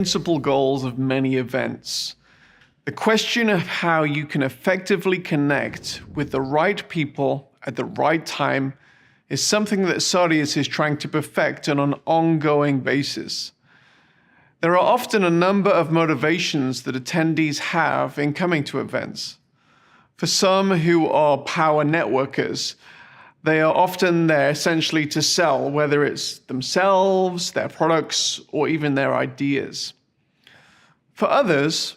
Principal goals of many events. The question of how you can effectively connect with the right people at the right time is something that Sarius is trying to perfect on an ongoing basis. There are often a number of motivations that attendees have in coming to events. For some who are power networkers, they are often there essentially to sell, whether it's themselves, their products, or even their ideas. For others,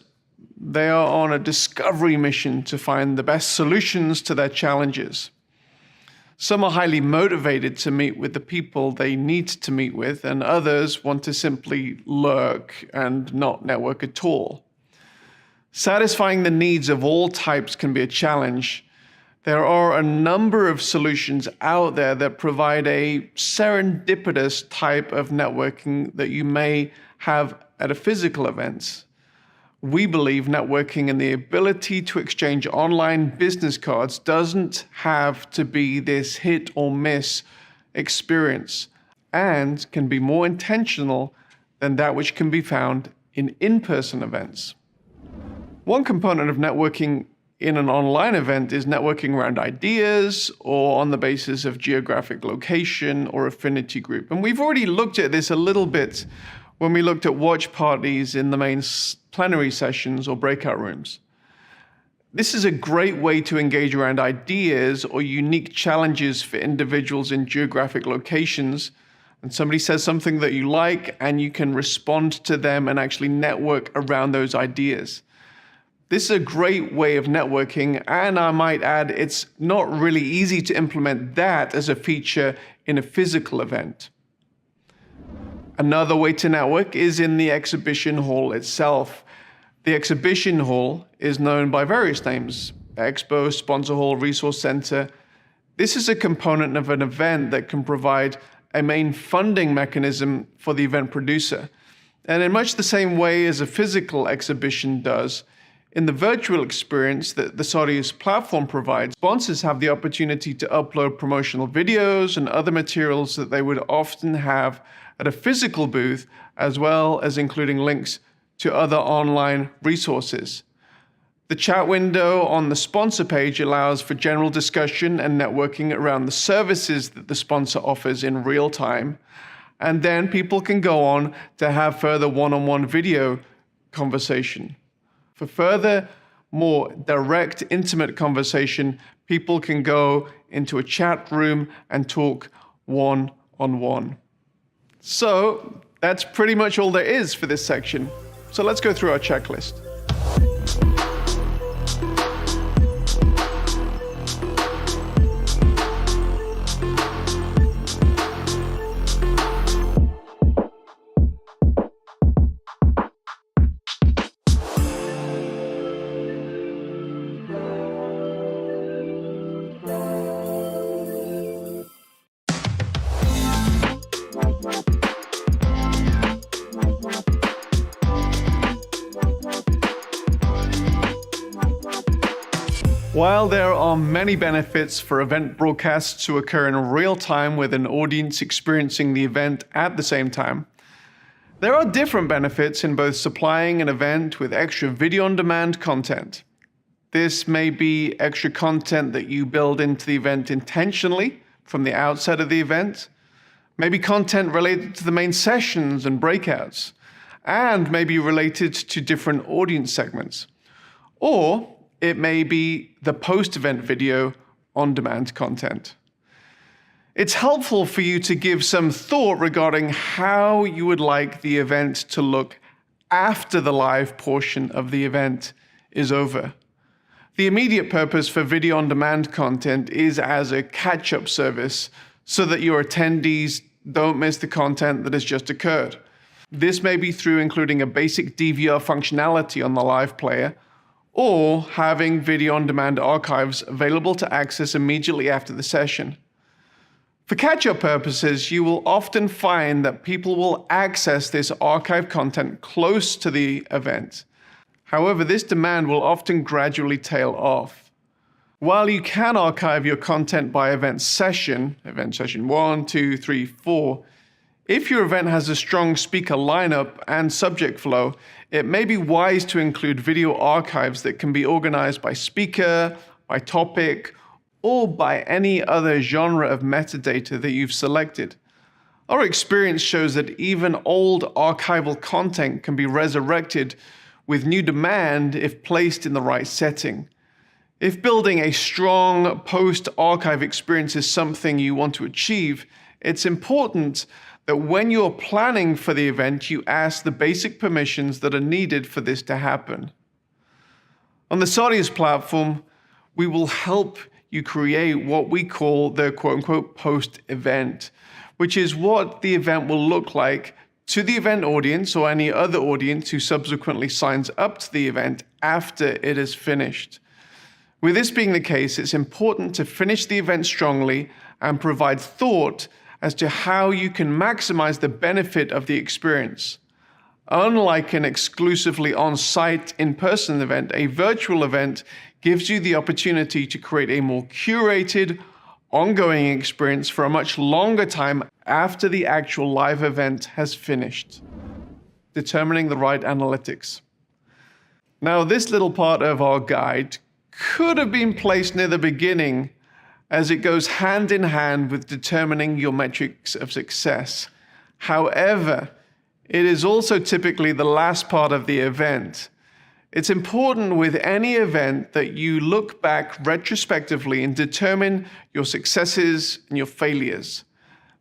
they are on a discovery mission to find the best solutions to their challenges. Some are highly motivated to meet with the people they need to meet with, and others want to simply lurk and not network at all. Satisfying the needs of all types can be a challenge. There are a number of solutions out there that provide a serendipitous type of networking that you may have at a physical event. We believe networking and the ability to exchange online business cards doesn't have to be this hit or miss experience and can be more intentional than that which can be found in in-person events. One component of networking in an online event is networking around ideas or on the basis of geographic location or affinity group. And we've already looked at this a little bit when we looked at watch parties in the main plenary sessions or breakout rooms. This is a great way to engage around ideas or unique challenges for individuals in geographic locations. And somebody says something that you like, and you can respond to them and actually network around those ideas. This is a great way of networking, and I might add, it's not really easy to implement that as a feature in a physical event. Another way to network is in the exhibition hall itself. The exhibition hall is known by various names: Expo, Sponsor Hall, Resource Center. This is a component of an event that can provide a main funding mechanism for the event producer. And in much the same way as a physical exhibition does, in the virtual experience that the Sarius platform provides, sponsors have the opportunity to upload promotional videos and other materials that they would often have at a physical booth, as well as including links to other online resources. The chat window on the sponsor page allows for general discussion and networking around the services that the sponsor offers in real time. And then people can go on to have further one-on-one video conversation. For further, more direct, intimate conversation, people can go into a chat room and talk one-on-one. So that's pretty much all there is for this section. So let's go through our checklist. While there are many benefits for event broadcasts to occur in real time with an audience experiencing the event at the same time, there are different benefits in both supplying an event with extra video-on-demand content. This may be extra content that you build into the event intentionally from the outset of the event, maybe content related to the main sessions and breakouts, and maybe related to different audience segments. Or it may be the post-event video on-demand content. It's helpful for you to give some thought regarding how you would like the event to look after the live portion of the event is over. The immediate purpose for video on-demand content is as a catch-up service so that your attendees don't miss the content that has just occurred. This may be through including a basic DVR functionality on the live player, or having video-on-demand archives available to access immediately after the session. For catch-up purposes, you will often find that people will access this archive content close to the event. However, this demand will often gradually tail off. While you can archive your content by event session 1, 2, 3, 4, If your event has a strong speaker lineup and subject flow, it may be wise to include video archives that can be organized by speaker, by topic, or by any other genre of metadata that you've selected. Our experience shows that even old archival content can be resurrected with new demand if placed in the right setting. If building a strong post-archive experience is something you want to achieve, it's important that when you're planning for the event, you ask the basic permissions that are needed for this to happen. On the Sardius platform, we will help you create what we call the quote-unquote post-event, which is what the event will look like to the event audience or any other audience who subsequently signs up to the event after it is finished. With this being the case, it's important to finish the event strongly and provide thought as to how you can maximize the benefit of the experience. Unlike an exclusively on-site, in-person event, a virtual event gives you the opportunity to create a more curated, ongoing experience for a much longer time after the actual live event has finished. Determining the right analytics. Now, this little part of our guide could have been placed near the beginning, as it goes hand in hand with determining your metrics of success. However, it is also typically the last part of the event. It's important with any event that you look back retrospectively and determine your successes and your failures,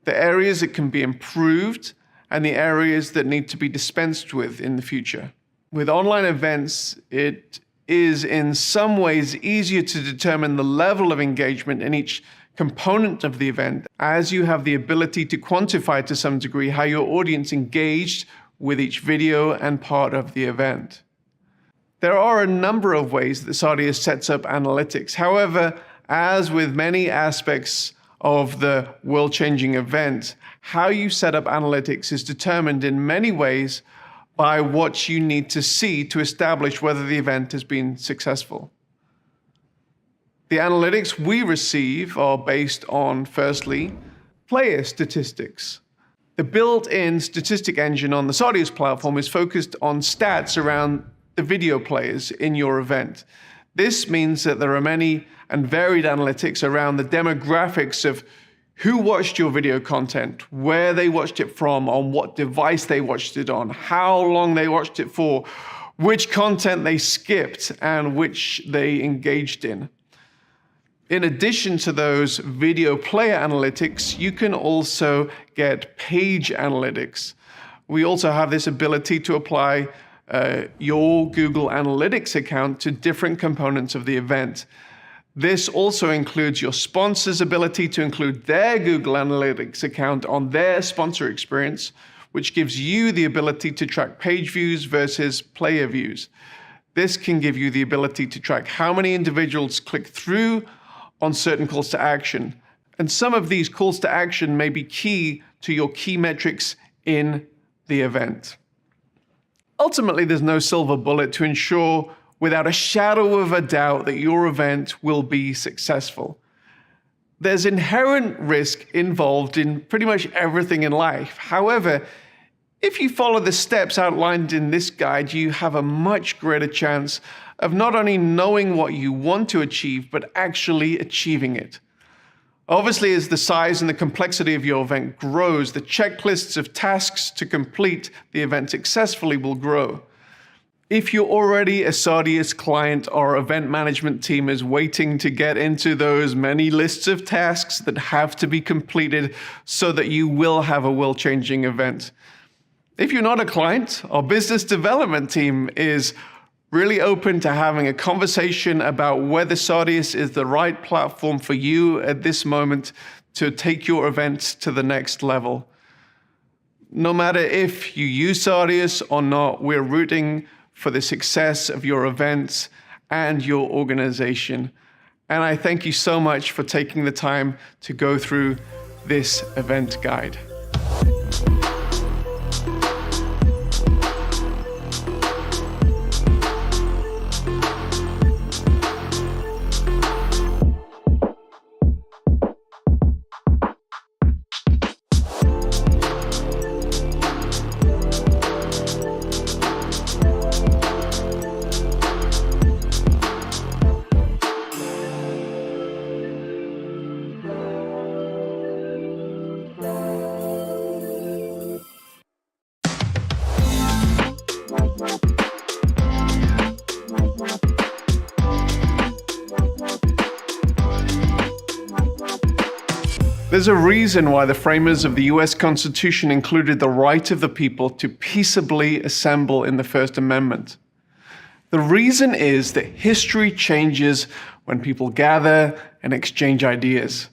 the areas that can be improved and the areas that need to be dispensed with in the future. With online events, it is in some ways easier to determine the level of engagement in each component of the event, as you have the ability to quantify to some degree how your audience engaged with each video and part of the event. There are a number of ways that Sardius sets up analytics. However, as with many aspects of the world-changing event, how you set up analytics is determined in many ways by what you need to see to establish whether the event has been successful. The analytics we receive are based on, firstly, player statistics. The built-in statistic engine on the Sardius platform is focused on stats around the video players in your event. This means that there are many and varied analytics around the demographics of who watched your video content, where they watched it from, on what device they watched it on, how long they watched it for, which content they skipped, and which they engaged in. In addition to those video player analytics, you can also get page analytics. We also have this ability to apply your Google Analytics account to different components of the event. This also includes your sponsor's ability to include their Google Analytics account on their sponsor experience, which gives you the ability to track page views versus player views. This can give you the ability to track how many individuals click through on certain calls to action. And some of these calls to action may be key to your key metrics in the event. Ultimately, there's no silver bullet to ensure without a shadow of a doubt that your event will be successful. There's inherent risk involved in pretty much everything in life. However, if you follow the steps outlined in this guide, you have a much greater chance of not only knowing what you want to achieve, but actually achieving it. Obviously, as the size and the complexity of your event grows, the checklists of tasks to complete the event successfully will grow. If you're already a Sardius client, our event management team is waiting to get into those many lists of tasks that have to be completed so that you will have a world-changing event. If you're not a client, our business development team is really open to having a conversation about whether Sardius is the right platform for you at this moment to take your event to the next level. No matter if you use Sardius or not, we're rooting for the success of your events and your organization. And I thank you so much for taking the time to go through this event guide. There's a reason why the framers of the US Constitution included the right of the people to peaceably assemble in the First Amendment. The reason is that history changes when people gather and exchange ideas.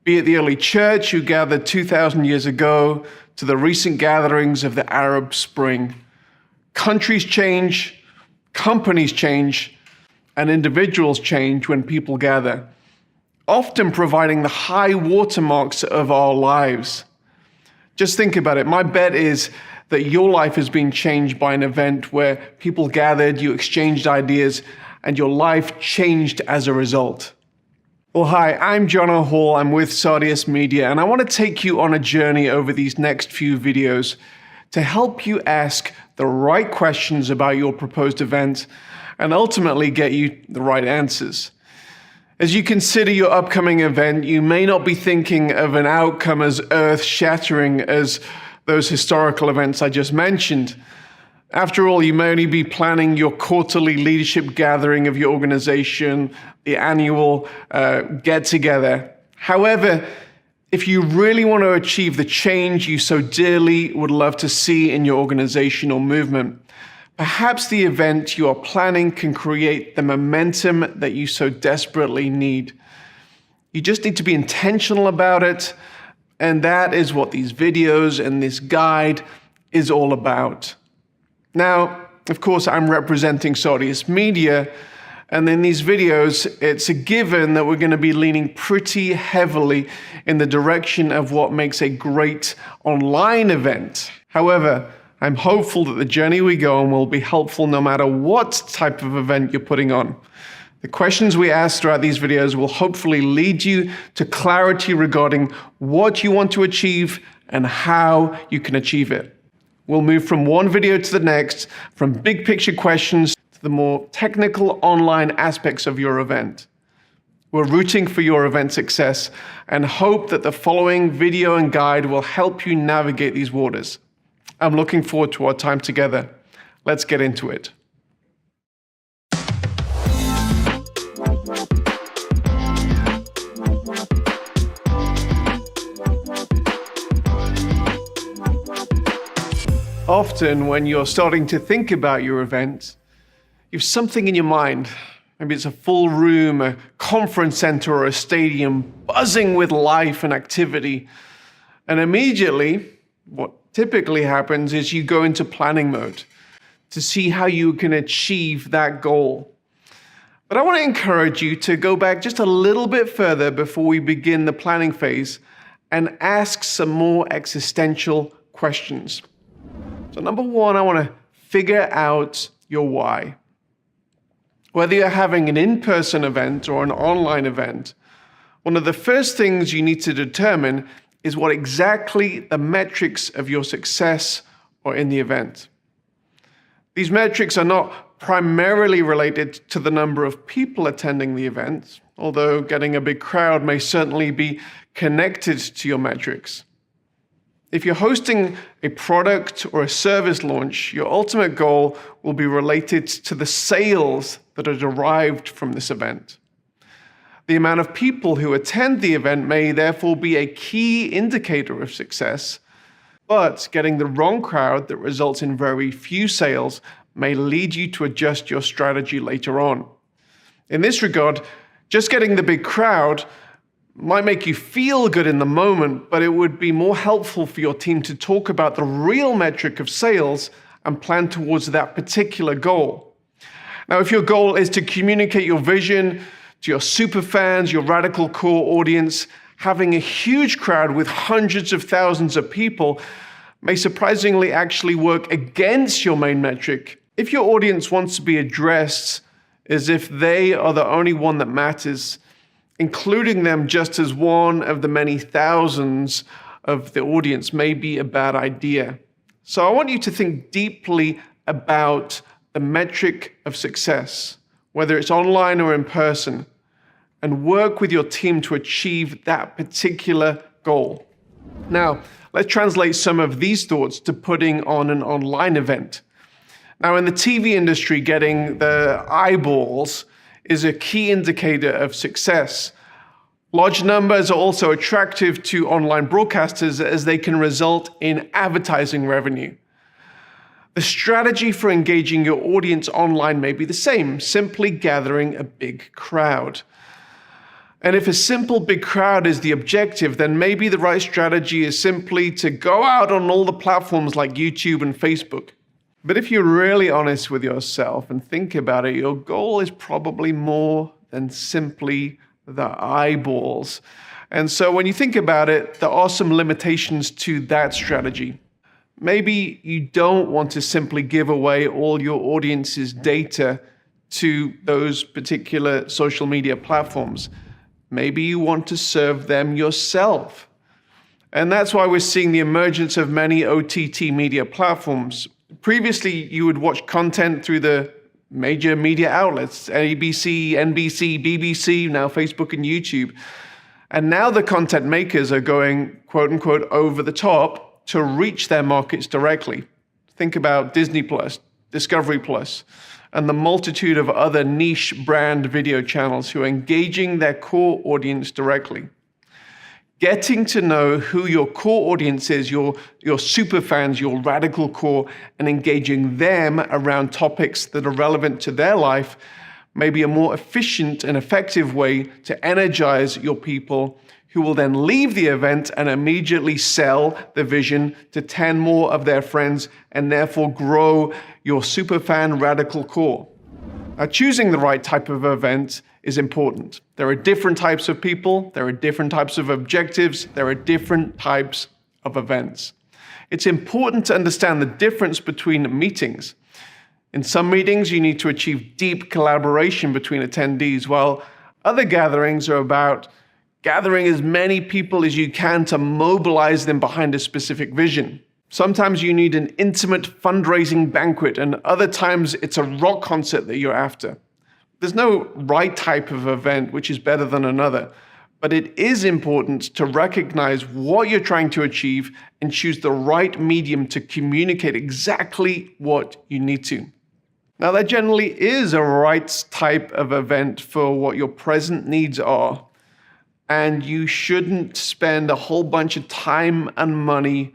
Be it the early church who gathered 2,000 years ago to the recent gatherings of the Arab Spring. Countries change, companies change, and individuals change when people gather, often providing the high watermarks of our lives. Just think about it. My bet is that your life has been changed by an event where people gathered, you exchanged ideas, and your life changed as a result. Well, hi, I'm John O'Hall. I'm with Sardius Media, and I want to take you on a journey over these next few videos to help you ask the right questions about your proposed event and ultimately get you the right answers. As you consider your upcoming event, you may not be thinking of an outcome as earth-shattering as those historical events I just mentioned. After all, you may only be planning your quarterly leadership gathering of your organization, the annual get-together. However, if you really want to achieve the change you so dearly would love to see in your organization or movement, perhaps the event you are planning can create the momentum that you so desperately need. You just need to be intentional about it, and that is what these videos and this guide is all about. Now, of course, I'm representing Sardius Media, and in these videos, it's a given that we're going to be leaning pretty heavily in the direction of what makes a great online event. However, I'm hopeful that the journey we go on will be helpful no matter what type of event you're putting on. The questions we ask throughout these videos will hopefully lead you to clarity regarding what you want to achieve and how you can achieve it. We'll move from one video to the next, from big picture questions to the more technical online aspects of your event. We're rooting for your event success and hope that the following video and guide will help you navigate these waters. I'm looking forward to our time together. Let's get into it. Often when you're starting to think about your event, you have something in your mind. Maybe it's a full room, a conference center, or a stadium buzzing with life and activity. And immediately, what typically happens is you go into planning mode to see how you can achieve that goal. But I want to encourage you to go back just a little bit further before we begin the planning phase and ask some more existential questions. So number one, I want to figure out your why. Whether you're having an in-person event or an online event, one of the first things you need to determine is what exactly the metrics of your success are in the event. These metrics are not primarily related to the number of people attending the event, although getting a big crowd may certainly be connected to your metrics. If you're hosting a product or a service launch, your ultimate goal will be related to the sales that are derived from this event. The amount of people who attend the event may therefore be a key indicator of success, but getting the wrong crowd that results in very few sales may lead you to adjust your strategy later on. In this regard, just getting the big crowd might make you feel good in the moment, but it would be more helpful for your team to talk about the real metric of sales and plan towards that particular goal. Now, if your goal is to communicate your vision to your super fans, your radical core audience, having a huge crowd with hundreds of thousands of people may surprisingly actually work against your main metric. If your audience wants to be addressed as if they are the only one that matters, including them just as one of the many thousands of the audience may be a bad idea. So I want you to think deeply about the metric of success, whether it's online or in person, and work with your team to achieve that particular goal. Now, let's translate some of these thoughts to putting on an online event. Now, in the TV industry, getting the eyeballs is a key indicator of success. Large numbers are also attractive to online broadcasters as they can result in advertising revenue. The strategy for engaging your audience online may be the same, simply gathering a big crowd. And if a simple big crowd is the objective, then maybe the right strategy is simply to go out on all the platforms like YouTube and Facebook. But if you're really honest with yourself and think about it, your goal is probably more than simply the eyeballs. And so when you think about it, there are some limitations to that strategy. Maybe you don't want to simply give away all your audience's data to those particular social media platforms. Maybe you want to serve them yourself. And that's why we're seeing the emergence of many OTT media platforms. Previously, you would watch content through the major media outlets, ABC, NBC, BBC, now Facebook and YouTube. And now the content makers are going, quote unquote, over the top to reach their markets directly. Think about Disney Plus, Discovery Plus, and the multitude of other niche brand video channels who are engaging their core audience directly. Getting to know who your core audience is, your super fans, your radical core, and engaging them around topics that are relevant to their life may be a more efficient and effective way to energize your people, who will then leave the event and immediately sell the vision to 10 more of their friends and therefore grow your superfan radical core. Now, choosing the right type of event is important. There are different types of people, there are different types of objectives, there are different types of events. It's important to understand the difference between meetings. In some meetings, you need to achieve deep collaboration between attendees, while other gatherings are about gathering as many people as you can to mobilize them behind a specific vision. Sometimes you need an intimate fundraising banquet, and other times it's a rock concert that you're after. There's no right type of event which is better than another, but it is important to recognize what you're trying to achieve and choose the right medium to communicate exactly what you need to. Now, there generally is a right type of event for what your present needs are, and you shouldn't spend a whole bunch of time and money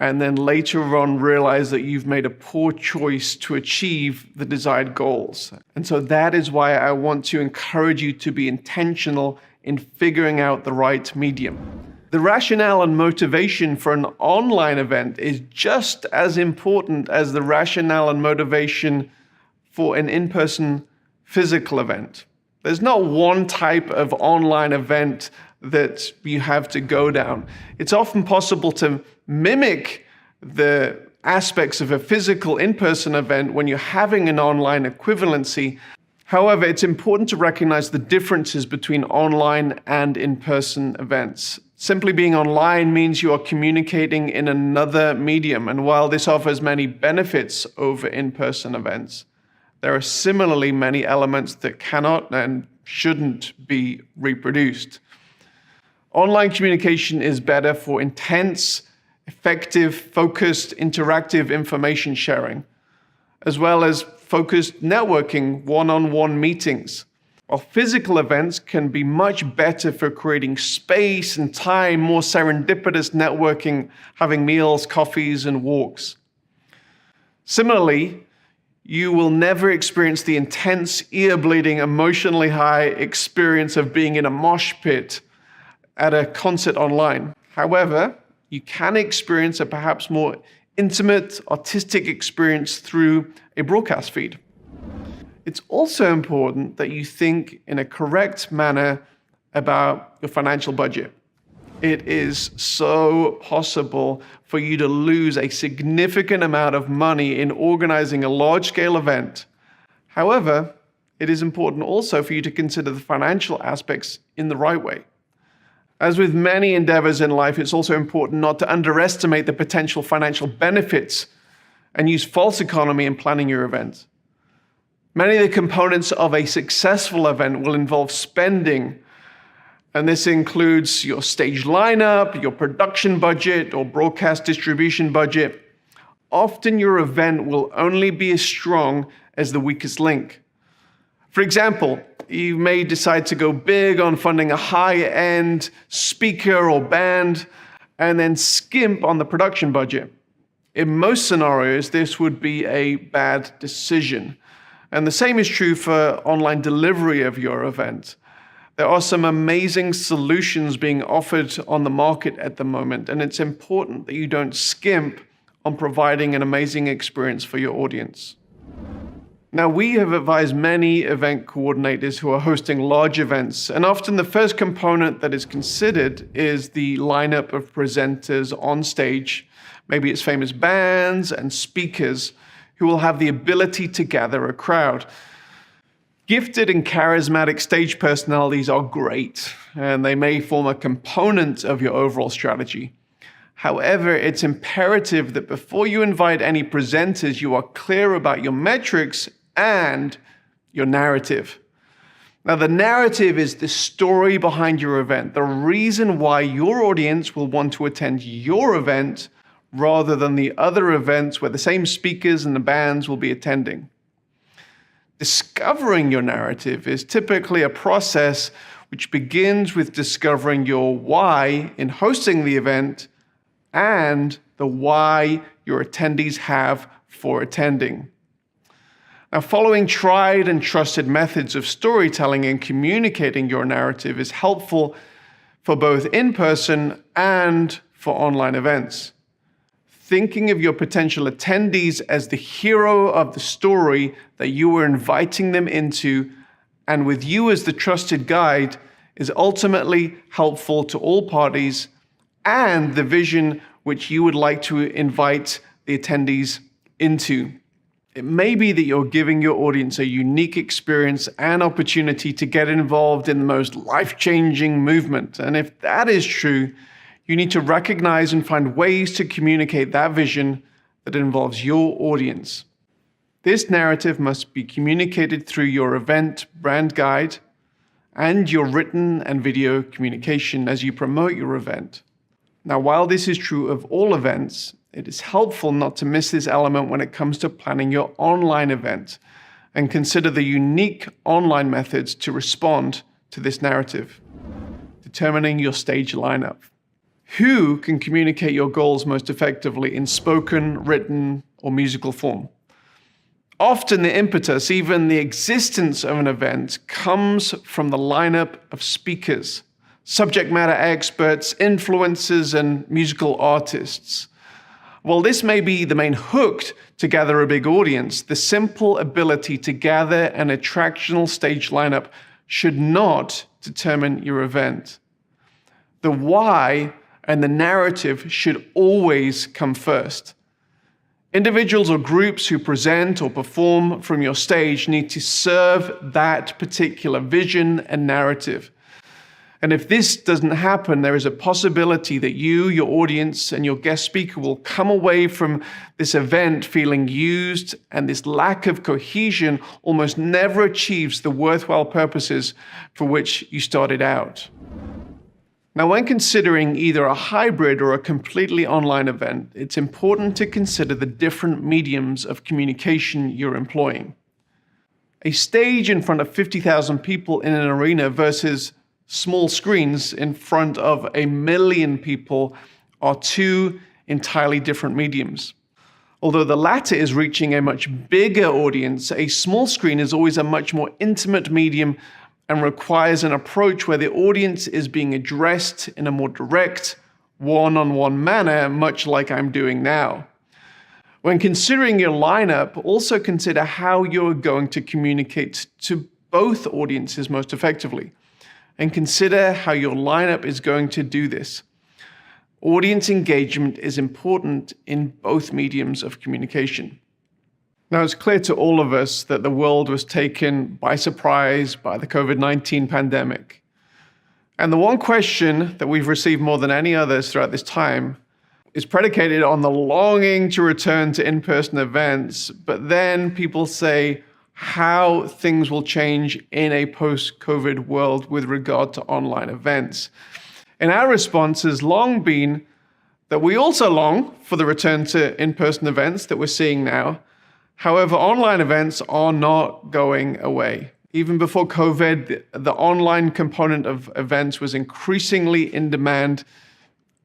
and then later on realize that you've made a poor choice to achieve the desired goals. And so that is why I want to encourage you to be intentional in figuring out the right medium. The rationale and motivation for an online event is just as important as the rationale and motivation for an in-person physical event. There's not one type of online event that you have to go down. It's often possible to mimic the aspects of a physical in-person event when you're having an online equivalency. However, it's important to recognize the differences between online and in-person events. Simply being online means you are communicating in another medium, and while this offers many benefits over in-person events, there are similarly many elements that cannot and shouldn't be reproduced. Online communication is better for intense, effective, focused, interactive information sharing, as well as focused networking, one-on-one meetings. While physical events can be much better for creating space and time, more serendipitous networking, having meals, coffees, and walks. Similarly, you will never experience the intense, ear-bleeding, emotionally high experience of being in a mosh pit at a concert online. However, you can experience a perhaps more intimate, artistic experience through a broadcast feed. It's also important that you think in a correct manner about your financial budget. It is so possible for you to lose a significant amount of money in organizing a large-scale event. However, it is important also for you to consider the financial aspects in the right way. As with many endeavors in life, it's also important not to underestimate the potential financial benefits and use false economy in planning your event. Many of the components of a successful event will involve spending, and this includes your stage lineup, your production budget, or broadcast distribution budget. Often your event will only be as strong as the weakest link. For example, you may decide to go big on funding a high-end speaker or band and then skimp on the production budget. In most scenarios, this would be a bad decision. And the same is true for online delivery of your event. There are some amazing solutions being offered on the market at the moment, and it's important that you don't skimp on providing an amazing experience for your audience. Now, we have advised many event coordinators who are hosting large events, and often the first component that is considered is the lineup of presenters on stage. Maybe it's famous bands and speakers who will have the ability to gather a crowd. Gifted and charismatic stage personalities are great, and they may form a component of your overall strategy. However, it's imperative that before you invite any presenters, you are clear about your metrics and your narrative. Now, the narrative is the story behind your event, the reason why your audience will want to attend your event rather than the other events where the same speakers and the bands will be attending. Discovering your narrative is typically a process which begins with discovering your why in hosting the event and the why your attendees have for attending. Now, following tried and trusted methods of storytelling and communicating your narrative is helpful for both in-person and for online events. Thinking of your potential attendees as the hero of the story that you are inviting them into, and with you as the trusted guide, is ultimately helpful to all parties and the vision which you would like to invite the attendees into. It may be that you're giving your audience a unique experience and opportunity to get involved in the most life-changing movement. And if that is true, you need to recognize and find ways to communicate that vision that involves your audience. This narrative must be communicated through your event brand guide and your written and video communication as you promote your event. Now, while this is true of all events, it is helpful not to miss this element when it comes to planning your online event, and consider the unique online methods to respond to this narrative. Determining your stage lineup. Who can communicate your goals most effectively in spoken, written, or musical form? Often the impetus, even the existence of an event, comes from the lineup of speakers, subject matter experts, influencers, and musical artists. While this may be the main hook to gather a big audience, the simple ability to gather an attractional stage lineup should not determine your event. The why and the narrative should always come first. Individuals or groups who present or perform from your stage need to serve that particular vision and narrative. And if this doesn't happen, there is a possibility that you, your audience, and your guest speaker will come away from this event feeling used, and this lack of cohesion almost never achieves the worthwhile purposes for which you started out. Now, when considering either a hybrid or a completely online event, it's important to consider the different mediums of communication you're employing. A stage in front of 50,000 people in an arena versus small screens in front of 1 million people are two entirely different mediums. Although the latter is reaching a much bigger audience, a small screen is always a much more intimate medium and requires an approach where the audience is being addressed in a more direct, one-on-one manner, much like I'm doing now. When considering your lineup, also consider how you're going to communicate to both audiences most effectively, and consider how your lineup is going to do this. Audience engagement is important in both mediums of communication. Now, it's clear to all of us that the world was taken by surprise by the COVID-19 pandemic. And the one question that we've received more than any others throughout this time is predicated on the longing to return to in-person events, but then people say how things will change in a post-COVID world with regard to online events. And our response has long been that we also long for the return to in-person events that we're seeing now. However, online events are not going away. Even before COVID, the online component of events was increasingly in demand,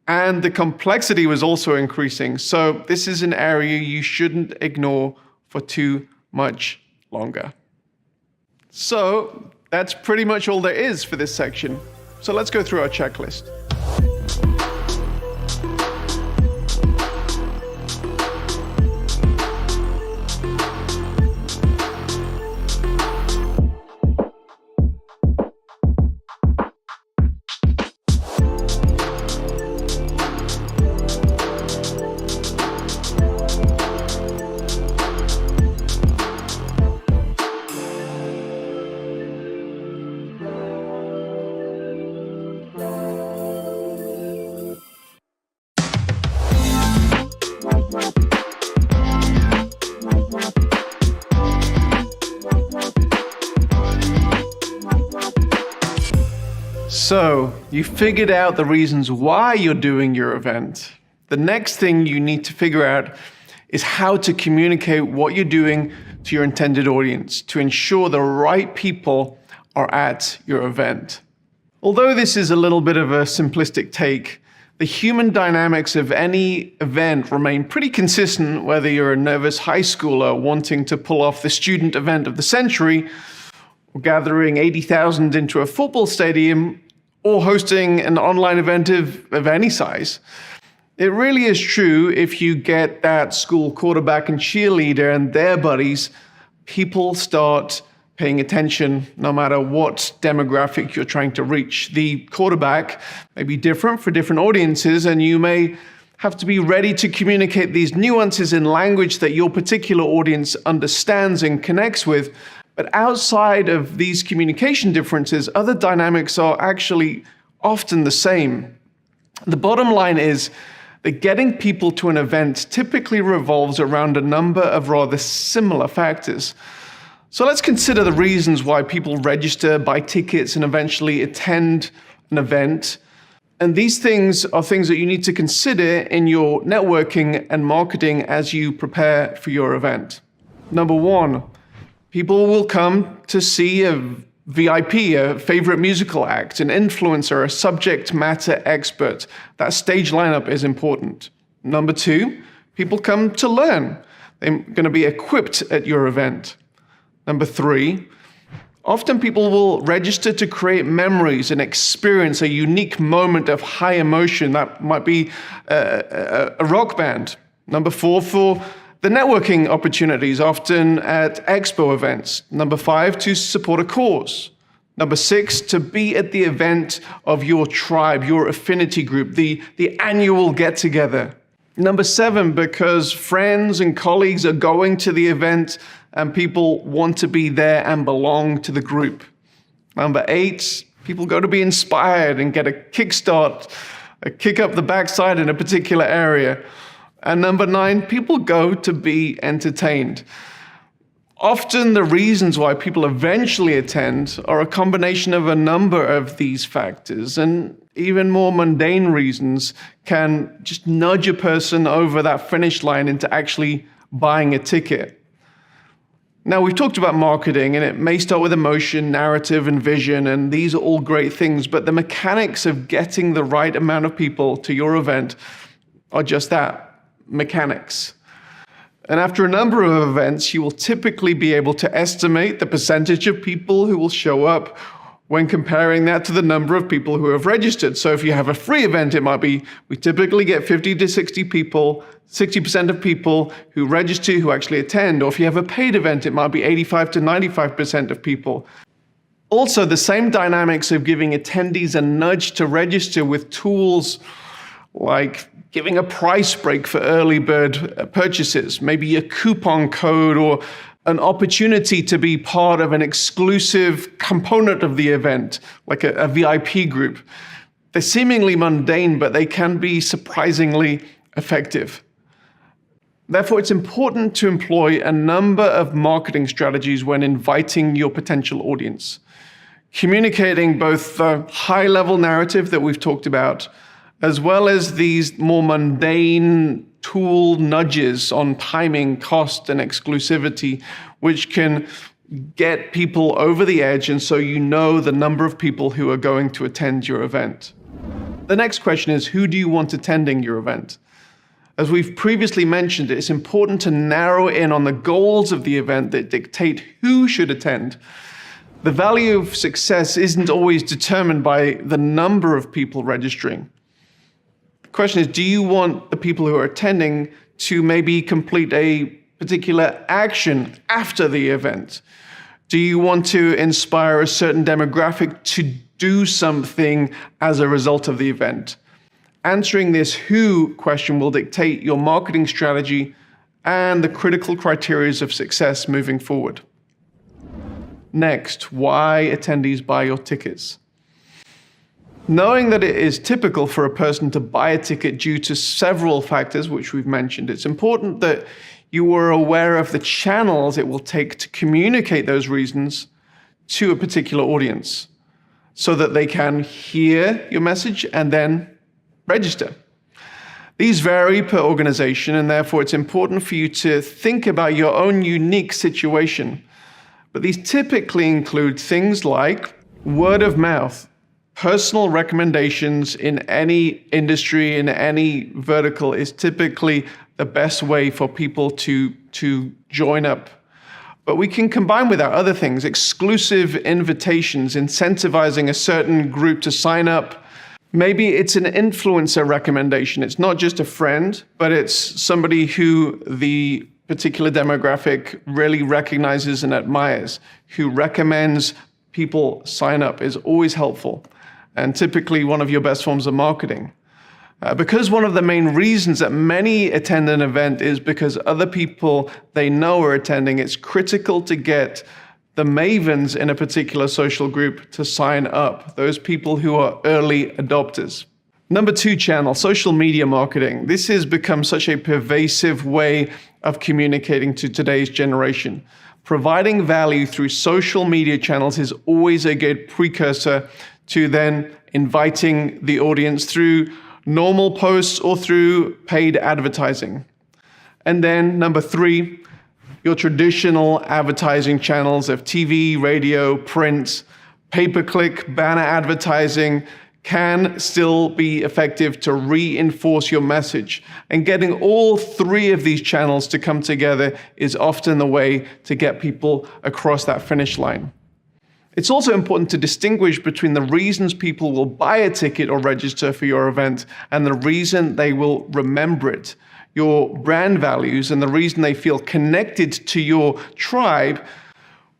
and the complexity was also increasing. So this is an area you shouldn't ignore for too much longer. So that's pretty much all there is for this section. So let's go through our checklist. So you figured out the reasons why you're doing your event. The next thing you need to figure out is how to communicate what you're doing to your intended audience to ensure the right people are at your event. Although this is a little bit of a simplistic take, the human dynamics of any event remain pretty consistent whether you're a nervous high schooler wanting to pull off the student event of the century, or gathering 80,000 into a football stadium, or hosting an online event of any size. It really is true if you get that school quarterback and cheerleader and their buddies, people start paying attention no matter what demographic you're trying to reach. The quarterback may be different for different audiences, and you may have to be ready to communicate these nuances in language that your particular audience understands and connects with. But outside of these communication differences, other dynamics are actually often the same. The bottom line is that getting people to an event typically revolves around a number of rather similar factors. So let's consider the reasons why people register, buy tickets, and eventually attend an event. And these things are things that you need to consider in your networking and marketing as you prepare for your event. Number one, people will come to see a VIP, a favorite musical act, an influencer, a subject matter expert. That stage lineup is important. Number two, people come to learn. They're going to be equipped at your event. Number three, often people will register to create memories and experience a unique moment of high emotion. That might be a rock band. Number four, for the networking opportunities, often at expo events. Number five, to support a cause. Number six, to be at the event of your tribe, your affinity group, the annual get-together. Number seven, because friends and colleagues are going to the event and people want to be there and belong to the group. Number eight, people go to be inspired and get a kickstart, a kick up the backside in a particular area. And number nine, people go to be entertained. Often the reasons why people eventually attend are a combination of a number of these factors, and even more mundane reasons can just nudge a person over that finish line into actually buying a ticket. Now, we've talked about marketing, and it may start with emotion, narrative, and vision, and these are all great things, but the mechanics of getting the right amount of people to your event are just that. Mechanics. And after a number of events, you will typically be able to estimate the percentage of people who will show up when comparing that to the number of people who have registered. So if you have a free event, it might be, we typically get 50 to 60 people, 60% of people who register who actually attend. Or if you have a paid event, it might be 85 to 95% of people. Also, the same dynamics of giving attendees a nudge to register with tools like giving a price break for early bird purchases, maybe a coupon code or an opportunity to be part of an exclusive component of the event, like a VIP group. They're seemingly mundane, but they can be surprisingly effective. Therefore, it's important to employ a number of marketing strategies when inviting your potential audience. Communicating both the high-level narrative that we've talked about, as well as these more mundane tool nudges on timing, cost, and exclusivity, which can get people over the edge, and so you know the number of people who are going to attend your event. The next question is, who do you want attending your event? As we've previously mentioned, it's important to narrow in on the goals of the event that dictate who should attend. The value of success isn't always determined by the number of people registering. The question is, do you want the people who are attending to maybe complete a particular action after the event? Do you want to inspire a certain demographic to do something as a result of the event? Answering this who question will dictate your marketing strategy and the critical criteria of success moving forward. Next, why attendees buy your tickets. Knowing that it is typical for a person to buy a ticket due to several factors, which we've mentioned, it's important that you are aware of the channels it will take to communicate those reasons to a particular audience so that they can hear your message and then register. These vary per organization, and therefore it's important for you to think about your own unique situation. But these typically include things like word of mouth. Personal recommendations in any industry, in any vertical, is typically the best way for people to join up. But we can combine with that other things, exclusive invitations, incentivizing a certain group to sign up. Maybe it's an influencer recommendation. It's not just a friend, but it's somebody who the particular demographic really recognizes and admires, who recommends people sign up, is always helpful, and typically one of your best forms of marketing. Because one of the main reasons that many attend an event is because other people they know are attending, it's critical to get the mavens in a particular social group to sign up, those people who are early adopters. Number 2 channel, social media marketing. This has become such a pervasive way of communicating to today's generation. Providing value through social media channels is always a good precursor to then inviting the audience through normal posts or through paid advertising. And then number 3, your traditional advertising channels of TV, radio, print, pay-per-click, banner advertising can still be effective to reinforce your message. And getting all 3 of these channels to come together is often the way to get people across that finish line. It's also important to distinguish between the reasons people will buy a ticket or register for your event and the reason they will remember it. Your brand values and the reason they feel connected to your tribe,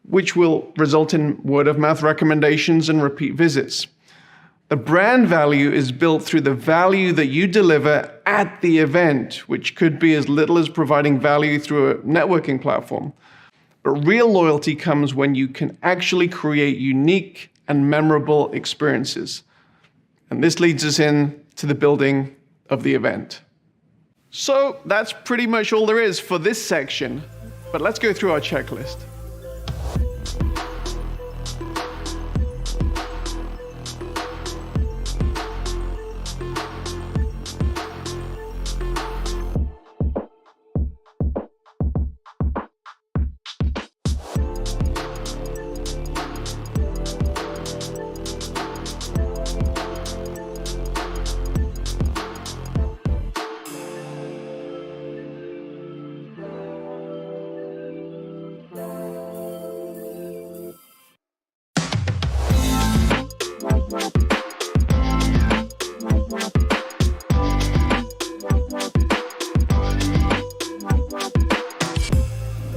which will result in word of mouth recommendations and repeat visits. The brand value is built through the value that you deliver at the event, which could be as little as providing value through a networking platform. But real loyalty comes when you can actually create unique and memorable experiences. And this leads us in to the building of the event. So that's pretty much all there is for this section, but let's go through our checklist.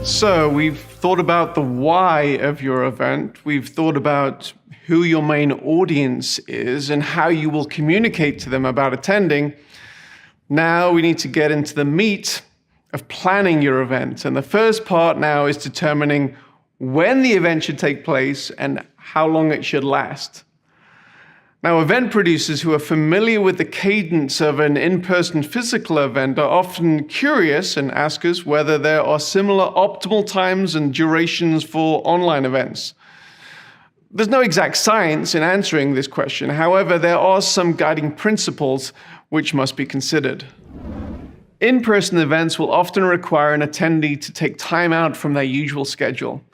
So we've thought about the why of your event. We've thought about who your main audience is and how you will communicate to them about attending. Now we need to get into the meat of planning your event. And the first part now is determining when the event should take place and how long it should last. Now, event producers who are familiar with the cadence of an in-person physical event are often curious and ask us whether there are similar optimal times and durations for online events. There's no exact science in answering this question. However, there are some guiding principles which must be considered. In-person events will often require an attendee to take time out from their usual schedule.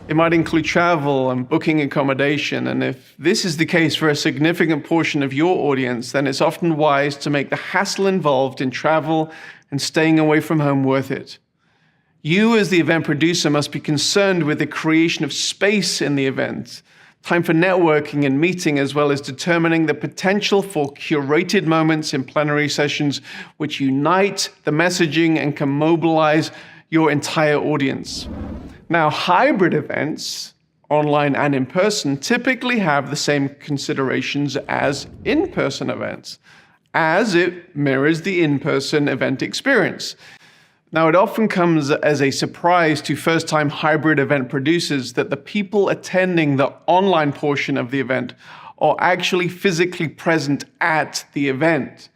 It might include travel and booking accommodation. And if this is the case for a significant portion of your audience, then it's often wise to make the hassle involved in travel and staying away from home worth it. You, as the event producer, must be concerned with the creation of space in the event, time for networking and meeting, as well as determining the potential for curated moments in plenary sessions which unite the messaging and can mobilize your entire audience. Now, hybrid events, online and in person, typically have the same considerations as in-person events, as it mirrors the in-person event experience. Now, it often comes as a surprise to first-time hybrid event producers that the people attending the online portion of the event are actually physically present at the event.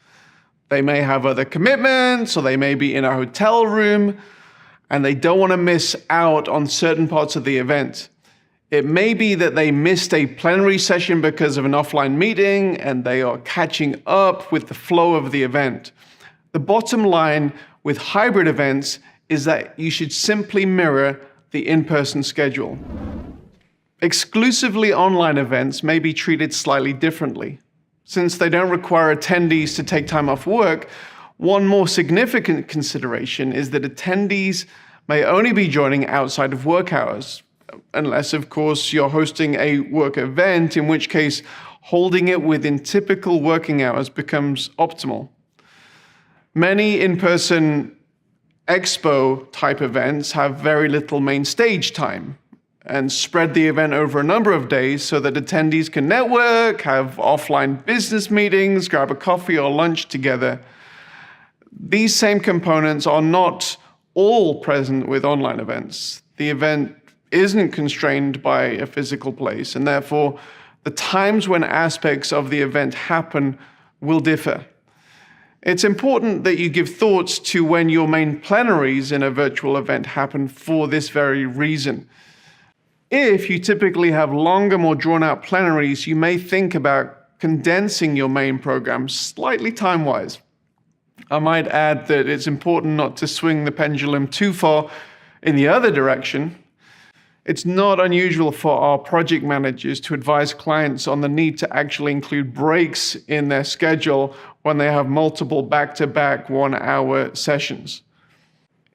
They may have other commitments, or they may be in a hotel room, and they don't want to miss out on certain parts of the event. It may be that they missed a plenary session because of an offline meeting, and they are catching up with the flow of the event. The bottom line with hybrid events is that you should simply mirror the in-person schedule. Exclusively online events may be treated slightly differently. Since they don't require attendees to take time off work, one more significant consideration is that attendees may only be joining outside of work hours, unless, of course, you're hosting a work event, in which case holding it within typical working hours becomes optimal. Many in-person expo-type events have very little main stage time and spread the event over a number of days so that attendees can network, have offline business meetings, grab a coffee or lunch together. These same components are not all present with online events. The event isn't constrained by a physical place, and therefore the times when aspects of the event happen will differ. It's important that you give thoughts to when your main plenaries in a virtual event happen for this very reason. If you typically have longer, more drawn-out plenaries, you may think about condensing your main program slightly time-wise. I might add that it's important not to swing the pendulum too far in the other direction. It's not unusual for our project managers to advise clients on the need to actually include breaks in their schedule when they have multiple back-to-back one-hour sessions.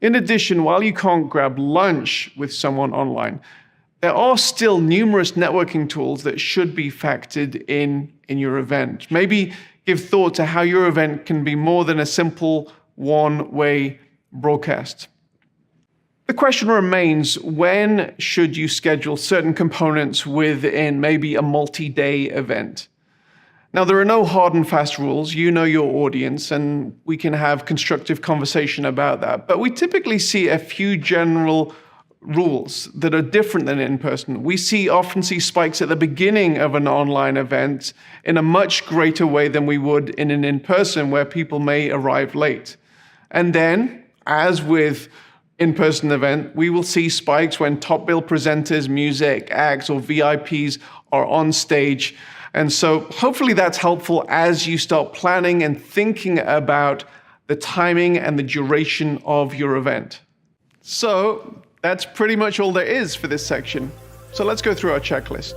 In addition, while you can't grab lunch with someone online, there are still numerous networking tools that should be factored in your event. Maybe give thought to how your event can be more than a simple one-way broadcast. The question remains, when should you schedule certain components within maybe a multi-day event? Now, there are no hard and fast rules. You know your audience, and we can have constructive conversation about that. But we typically see a few general rules that are different than in person. We often see spikes at the beginning of an online event in a much greater way than we would in an in-person, where people may arrive late. And then, as with in-person event, we will see spikes when top bill presenters, music acts, or VIPs are on stage. And so hopefully that's helpful as you start planning and thinking about the timing and the duration of your event. So that's pretty much all there is for this section. So let's go through our checklist.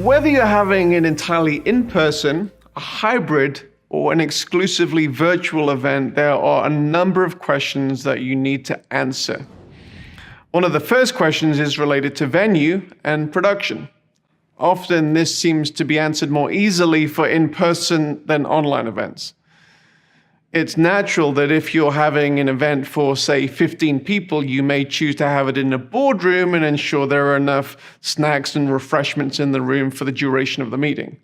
Whether you're having an entirely in-person, a hybrid, or an exclusively virtual event, there are a number of questions that you need to answer. One of the first questions is related to venue and production. Often this seems to be answered more easily for in-person than online events. It's natural that if you're having an event for, say, 15 people, you may choose to have it in a boardroom and ensure there are enough snacks and refreshments in the room for the duration of the meeting.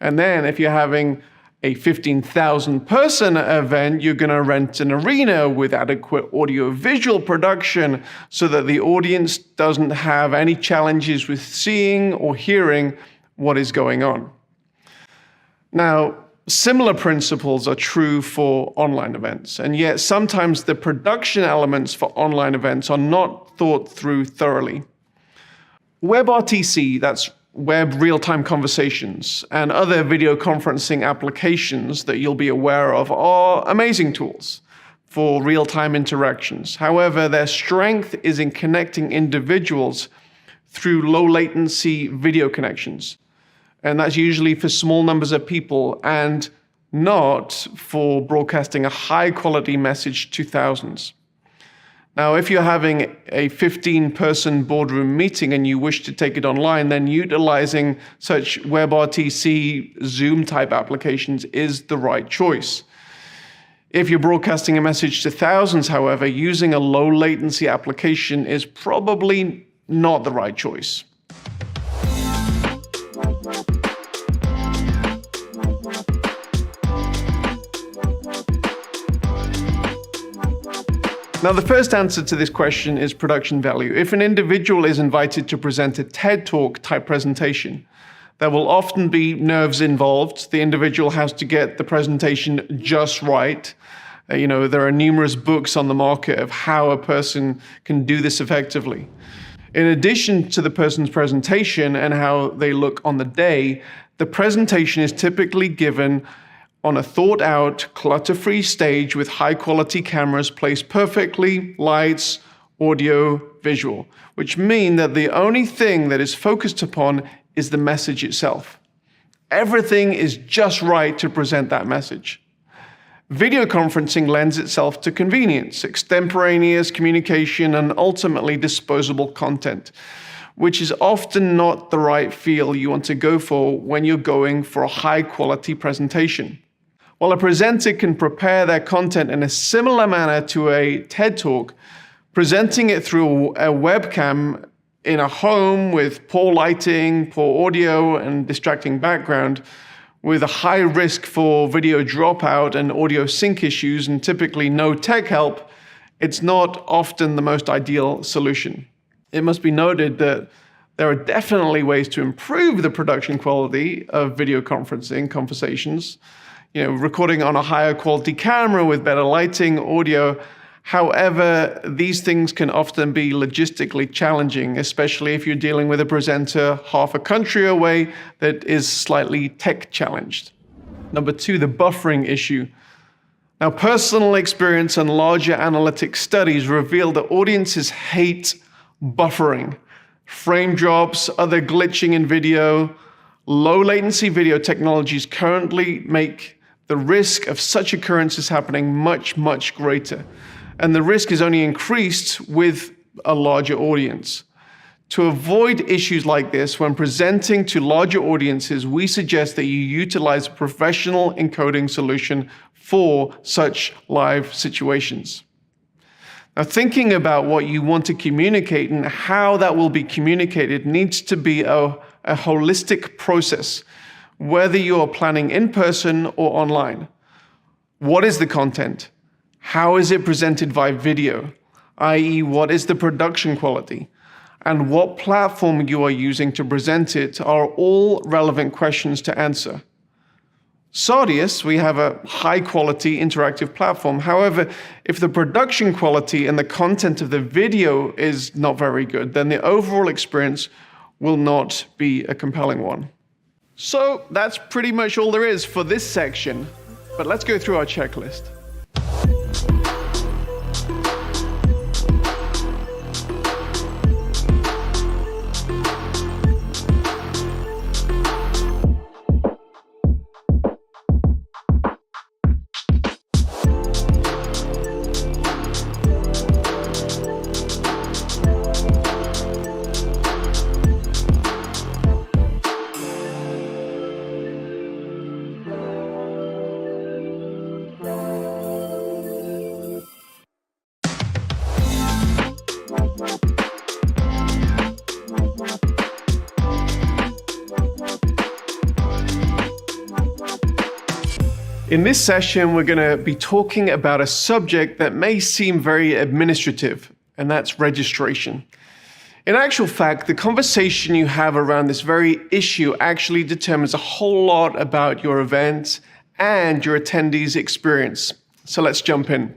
And then if you're having a 15,000 person event, you're going to rent an arena with adequate audio-visual production so that the audience doesn't have any challenges with seeing or hearing what is going on. Now, similar principles are true for online events, and yet sometimes the production elements for online events are not thought through thoroughly. WebRTC, that's Web Real-Time Conversations, and other video conferencing applications that you'll be aware of are amazing tools for real-time interactions. However, their strength is in connecting individuals through low-latency video connections. And that's usually for small numbers of people and not for broadcasting a high-quality message to thousands. Now, if you're having a 15-person boardroom meeting and you wish to take it online, then utilizing such WebRTC, Zoom-type applications is the right choice. If you're broadcasting a message to thousands, however, using a low-latency application is probably not the right choice. Now, the first answer to this question is production value. If an individual is invited to present a TED Talk type presentation, there will often be nerves involved. The individual has to get the presentation just right. There are numerous books on the market of how a person can do this effectively. In addition to the person's presentation and how they look on the day, the presentation is typically given on a thought-out, clutter-free stage with high-quality cameras placed perfectly, lights, audio, visual, which mean that the only thing that is focused upon is the message itself. Everything is just right to present that message. Video conferencing lends itself to convenience, extemporaneous communication, and ultimately disposable content, which is often not the right feel you want to go for when you're going for a high-quality presentation. While a presenter can prepare their content in a similar manner to a TED Talk, presenting it through a webcam in a home with poor lighting, poor audio, and distracting background, with a high risk for video dropout and audio sync issues and typically no tech help, it's not often the most ideal solution. It must be noted that there are definitely ways to improve the production quality of video conferencing conversations. Recording on a higher quality camera with better lighting, audio. However, these things can often be logistically challenging, especially if you're dealing with a presenter half a country away that is slightly tech challenged. Number 2, the buffering issue. Now, personal experience and larger analytic studies reveal that audiences hate buffering. Frame drops, other glitching in video, low latency video technologies currently make the risk of such occurrences happening much, much greater. And the risk is only increased with a larger audience. To avoid issues like this, when presenting to larger audiences, we suggest that you utilize a professional encoding solution for such live situations. Now, thinking about what you want to communicate and how that will be communicated needs to be a holistic process, whether you are planning in person or online. What is the content? How is it presented via video? i.e., what is the production quality? And what platform you are using to present it are all relevant questions to answer. Sardius, we have a high-quality interactive platform. However, if the production quality and the content of the video is not very good, then the overall experience will not be a compelling one. So that's pretty much all there is for this section, but let's go through our checklist. In this session, we're going to be talking about a subject that may seem very administrative, and that's registration. In actual fact, the conversation you have around this very issue actually determines a whole lot about your event and your attendees' experience. So let's jump in.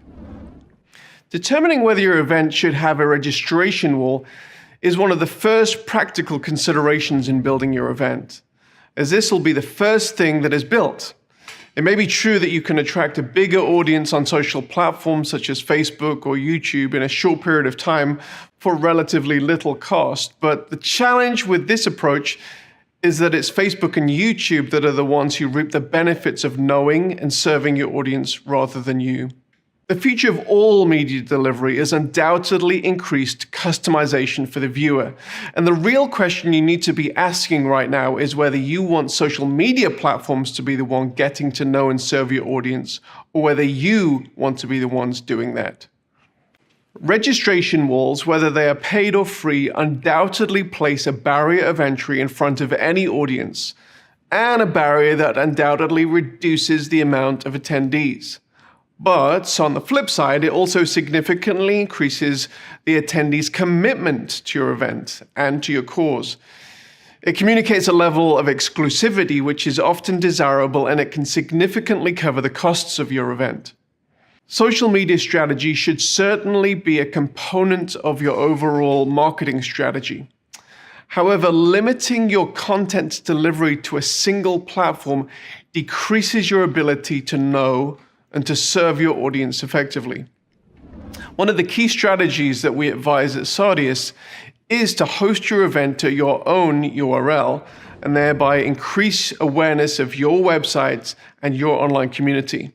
Determining whether your event should have a registration wall is one of the first practical considerations in building your event, as this will be the first thing that is built. It may be true that you can attract a bigger audience on social platforms such as Facebook or YouTube in a short period of time for relatively little cost, but the challenge with this approach is that it's Facebook and YouTube that are the ones who reap the benefits of knowing and serving your audience rather than you. The future of all media delivery is undoubtedly increased customization for the viewer. And the real question you need to be asking right now is whether you want social media platforms to be the one getting to know and serve your audience, or whether you want to be the ones doing that. Registration walls, whether they are paid or free, undoubtedly place a barrier of entry in front of any audience, and a barrier that undoubtedly reduces the amount of attendees. But on the flip side, it also significantly increases the attendees' commitment to your event and to your cause. It communicates a level of exclusivity which is often desirable, and it can significantly cover the costs of your event. Social media strategy should certainly be a component of your overall marketing strategy. However, limiting your content delivery to a single platform decreases your ability to know and to serve your audience effectively. One of the key strategies that we advise at Sardius is to host your event to your own URL and thereby increase awareness of your website and your online community.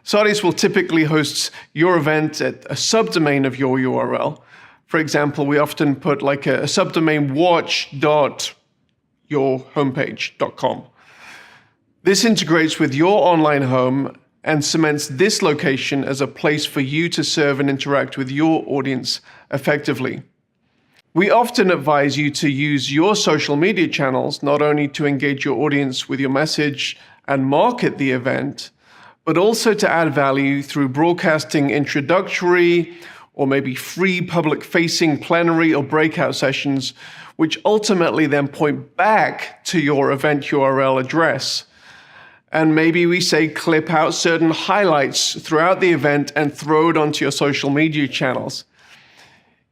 Sardius will typically host your event at a subdomain of your URL. For example, we often put like a subdomain watch.yourhomepage.com. This integrates with your online home and cements this location as a place for you to serve and interact with your audience effectively. We often advise you to use your social media channels not only to engage your audience with your message and market the event, but also to add value through broadcasting introductory or maybe free public-facing plenary or breakout sessions, which ultimately then point back to your event URL address. And maybe we say clip out certain highlights throughout the event and throw it onto your social media channels.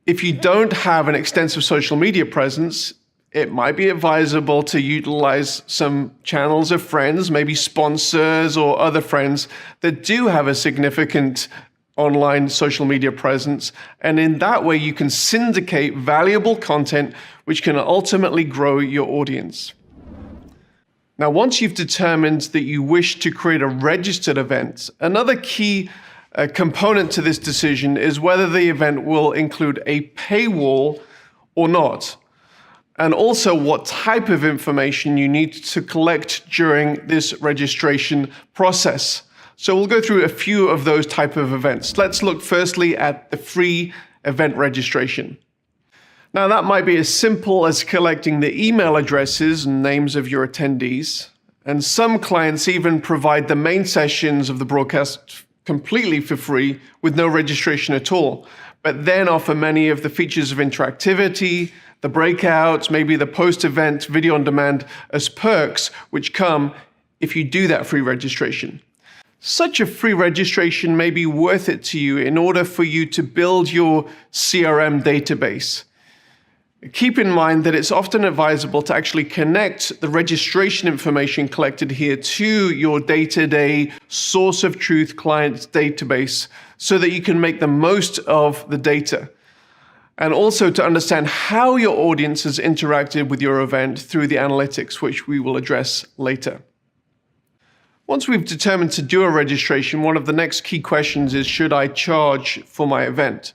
If you don't have an extensive social media presence, it might be advisable to utilize some channels of friends, maybe sponsors or other friends that do have a significant online social media presence. And in that way, you can syndicate valuable content, which can ultimately grow your audience. Now, once you've determined that you wish to create a registered event, another key component to this decision is whether the event will include a paywall or not, and also what type of information you need to collect during this registration process. So we'll go through a few of those type of events. Let's look firstly at the free event registration. Now, that might be as simple as collecting the email addresses and names of your attendees, and some clients even provide the main sessions of the broadcast completely for free with no registration at all, but then offer many of the features of interactivity, the breakouts, maybe the post-event video on demand as perks, which come if you do that free registration. Such a free registration may be worth it to you in order for you to build your CRM database. Keep in mind that it's often advisable to actually connect the registration information collected here to your day-to-day source of truth client database so that you can make the most of the data. And also to understand how your audience has interacted with your event through the analytics, which we will address later. Once we've determined to do a registration, one of the next key questions is, should I charge for my event?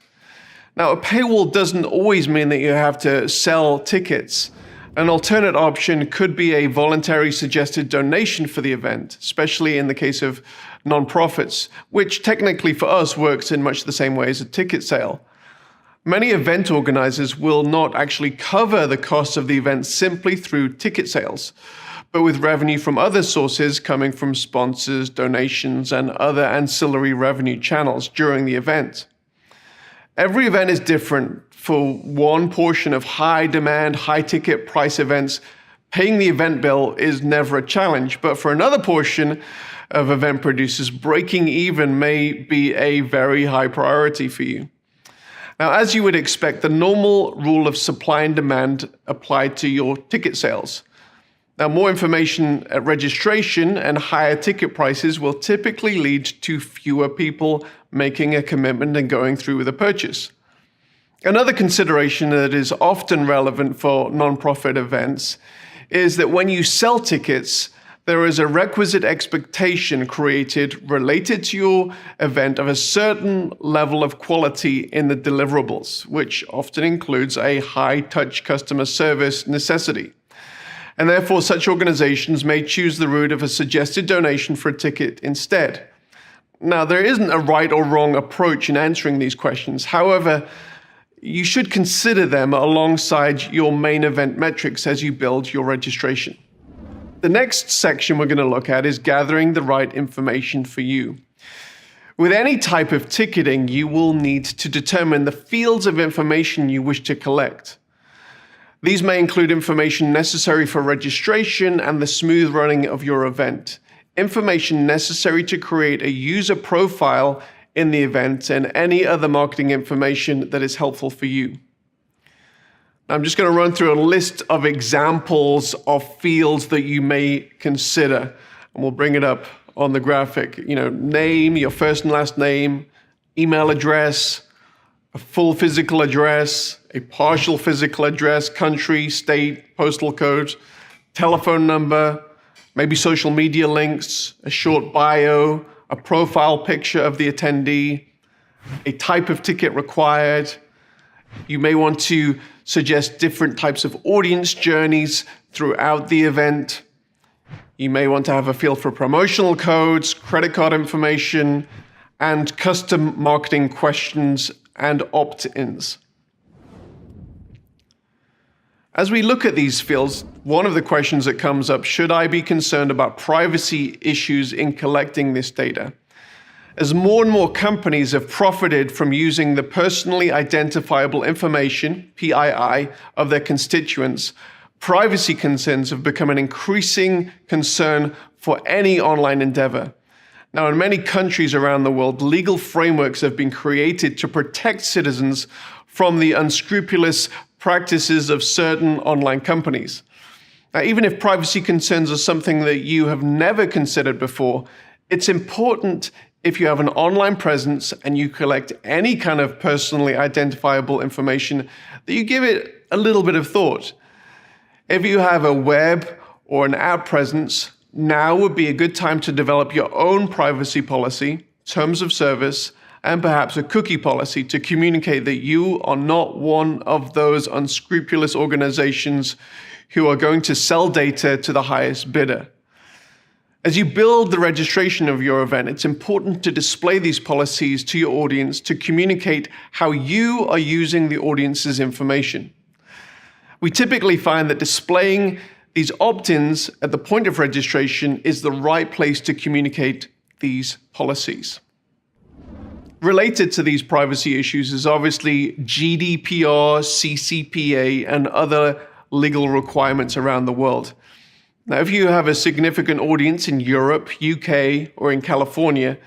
Now, a paywall doesn't always mean that you have to sell tickets. An alternate option could be a voluntary suggested donation for the event, especially in the case of nonprofits, which technically for us works in much the same way as a ticket sale. Many event organizers will not actually cover the cost of the event simply through ticket sales, but with revenue from other sources coming from sponsors, donations, and other ancillary revenue channels during the event. Every event is different. For one portion of high demand, high ticket price events, paying the event bill is never a challenge. But for another portion of event producers, breaking even may be a very high priority for you. Now, as you would expect, the normal rule of supply and demand applied to your ticket sales. Now, more information at registration and higher ticket prices will typically lead to fewer people making a commitment and going through with a purchase. Another consideration that is often relevant for nonprofit events is that when you sell tickets, there is a requisite expectation created related to your event of a certain level of quality in the deliverables, which often includes a high-touch customer service necessity. And therefore, such organizations may choose the route of a suggested donation for a ticket instead. Now, there isn't a right or wrong approach in answering these questions. However, you should consider them alongside your main event metrics as you build your registration. The next section we're going to look at is gathering the right information for you. With any type of ticketing, you will need to determine the fields of information you wish to collect. These may include information necessary for registration and the smooth running of your event, information necessary to create a user profile in the event, and any other marketing information that is helpful for you. I'm just going to run through a list of examples of fields that you may consider, and we'll bring it up on the graphic. Name, your first and last name, email address, a full physical address, a partial physical address, country, state, postal code, telephone number, maybe social media links, a short bio, a profile picture of the attendee, a type of ticket required. You may want to suggest different types of audience journeys throughout the event. You may want to have a field for promotional codes, credit card information, and custom marketing questions and opt-ins. As we look at these fields, one of the questions that comes up, should I be concerned about privacy issues in collecting this data? As more and more companies have profited from using the personally identifiable information, PII, of their constituents, privacy concerns have become an increasing concern for any online endeavor. Now, in many countries around the world, legal frameworks have been created to protect citizens from the unscrupulous practices of certain online companies. Now, even if privacy concerns are something that you have never considered before, it's important, if you have an online presence and you collect any kind of personally identifiable information, that you give it a little bit of thought. If you have a web or an app presence, now would be a good time to develop your own privacy policy, terms of service, and perhaps a cookie policy to communicate that you are not one of those unscrupulous organizations who are going to sell data to the highest bidder. As you build the registration of your event, it's important to display these policies to your audience to communicate how you are using the audience's information. We typically find that displaying these opt-ins at the point of registration is the right place to communicate these policies. Related to these privacy issues is obviously GDPR, CCPA, and other legal requirements around the world. Now, if you have a significant audience in Europe, UK, or in California,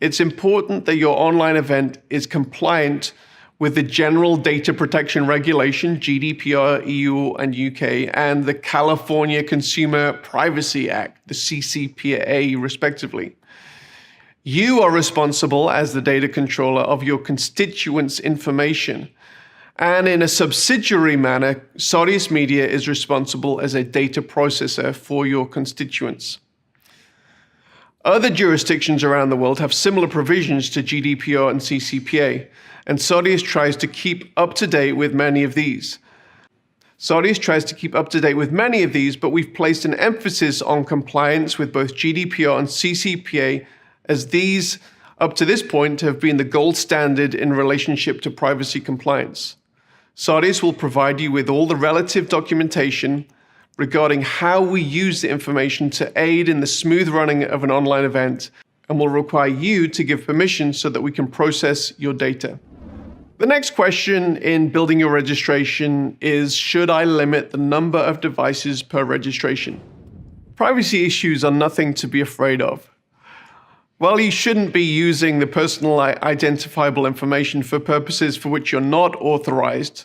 it's important that your online event is compliant with the General Data Protection Regulation, GDPR, EU and UK, and the California Consumer Privacy Act, the CCPA, respectively. You are responsible as the data controller of your constituents' information. And in a subsidiary manner, Sardius Media is responsible as a data processor for your constituents. Other jurisdictions around the world have similar provisions to GDPR and CCPA, and Sardius tries to keep up to date with many of these. But we've placed an emphasis on compliance with both GDPR and CCPA, as these up to this point have been the gold standard in relationship to privacy compliance. Sardius will provide you with all the relative documentation regarding how we use the information to aid in the smooth running of an online event, and will require you to give permission so that we can process your data. The next question in building your registration is, should I limit the number of devices per registration? Privacy issues are nothing to be afraid of. While you shouldn't be using the personal identifiable information for purposes for which you're not authorized,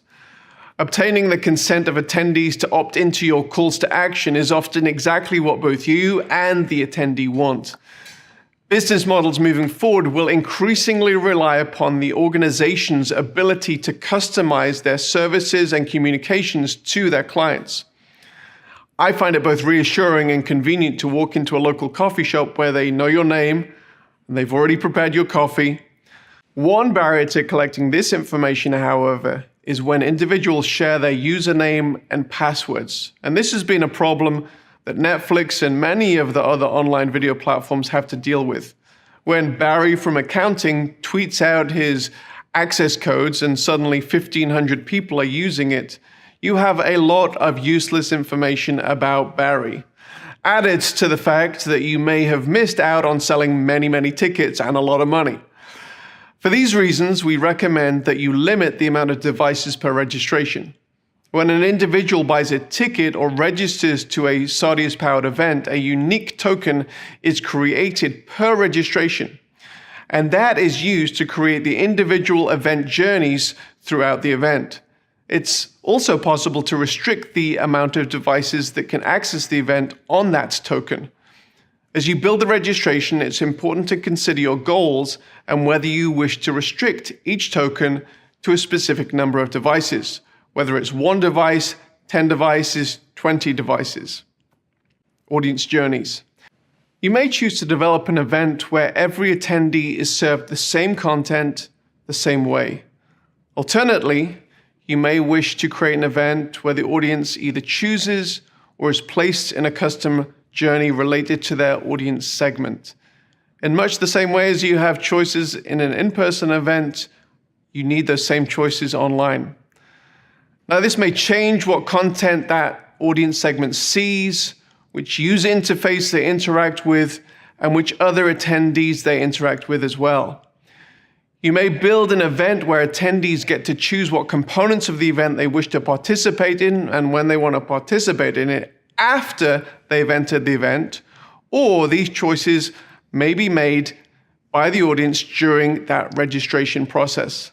obtaining the consent of attendees to opt into your calls to action is often exactly what both you and the attendee want. Business models moving forward will increasingly rely upon the organization's ability to customize their services and communications to their clients. I find it both reassuring and convenient to walk into a local coffee shop where they know your name and they've already prepared your coffee. One barrier to collecting this information, however, is when individuals share their username and passwords. And this has been a problem that Netflix and many of the other online video platforms have to deal with. When Barry from accounting tweets out his access codes and suddenly 1,500 people are using it, you have a lot of useless information about Barry. Added to the fact that you may have missed out on selling many tickets and a lot of money. For these reasons, we recommend that you limit the amount of devices per registration. When an individual buys a ticket or registers to a Sardius-powered event, a unique token is created per registration, and that is used to create the individual event journeys throughout the event. It's also possible to restrict the amount of devices that can access the event on that token. As you build the registration, it's important to consider your goals and whether you wish to restrict each token to a specific number of devices, whether it's 1 device, 10 devices, 20 devices. Audience journeys. You may choose to develop an event where every attendee is served the same content the same way. Alternately, you may wish to create an event where the audience either chooses or is placed in a custom journey related to their audience segment. In much the same way as you have choices in an in-person event, you need those same choices online. Now, this may change what content that audience segment sees, which user interface they interact with, and which other attendees they interact with as well. You may build an event where attendees get to choose what components of the event they wish to participate in and when they want to participate in it after they've entered the event, or these choices may be made by the audience during that registration process.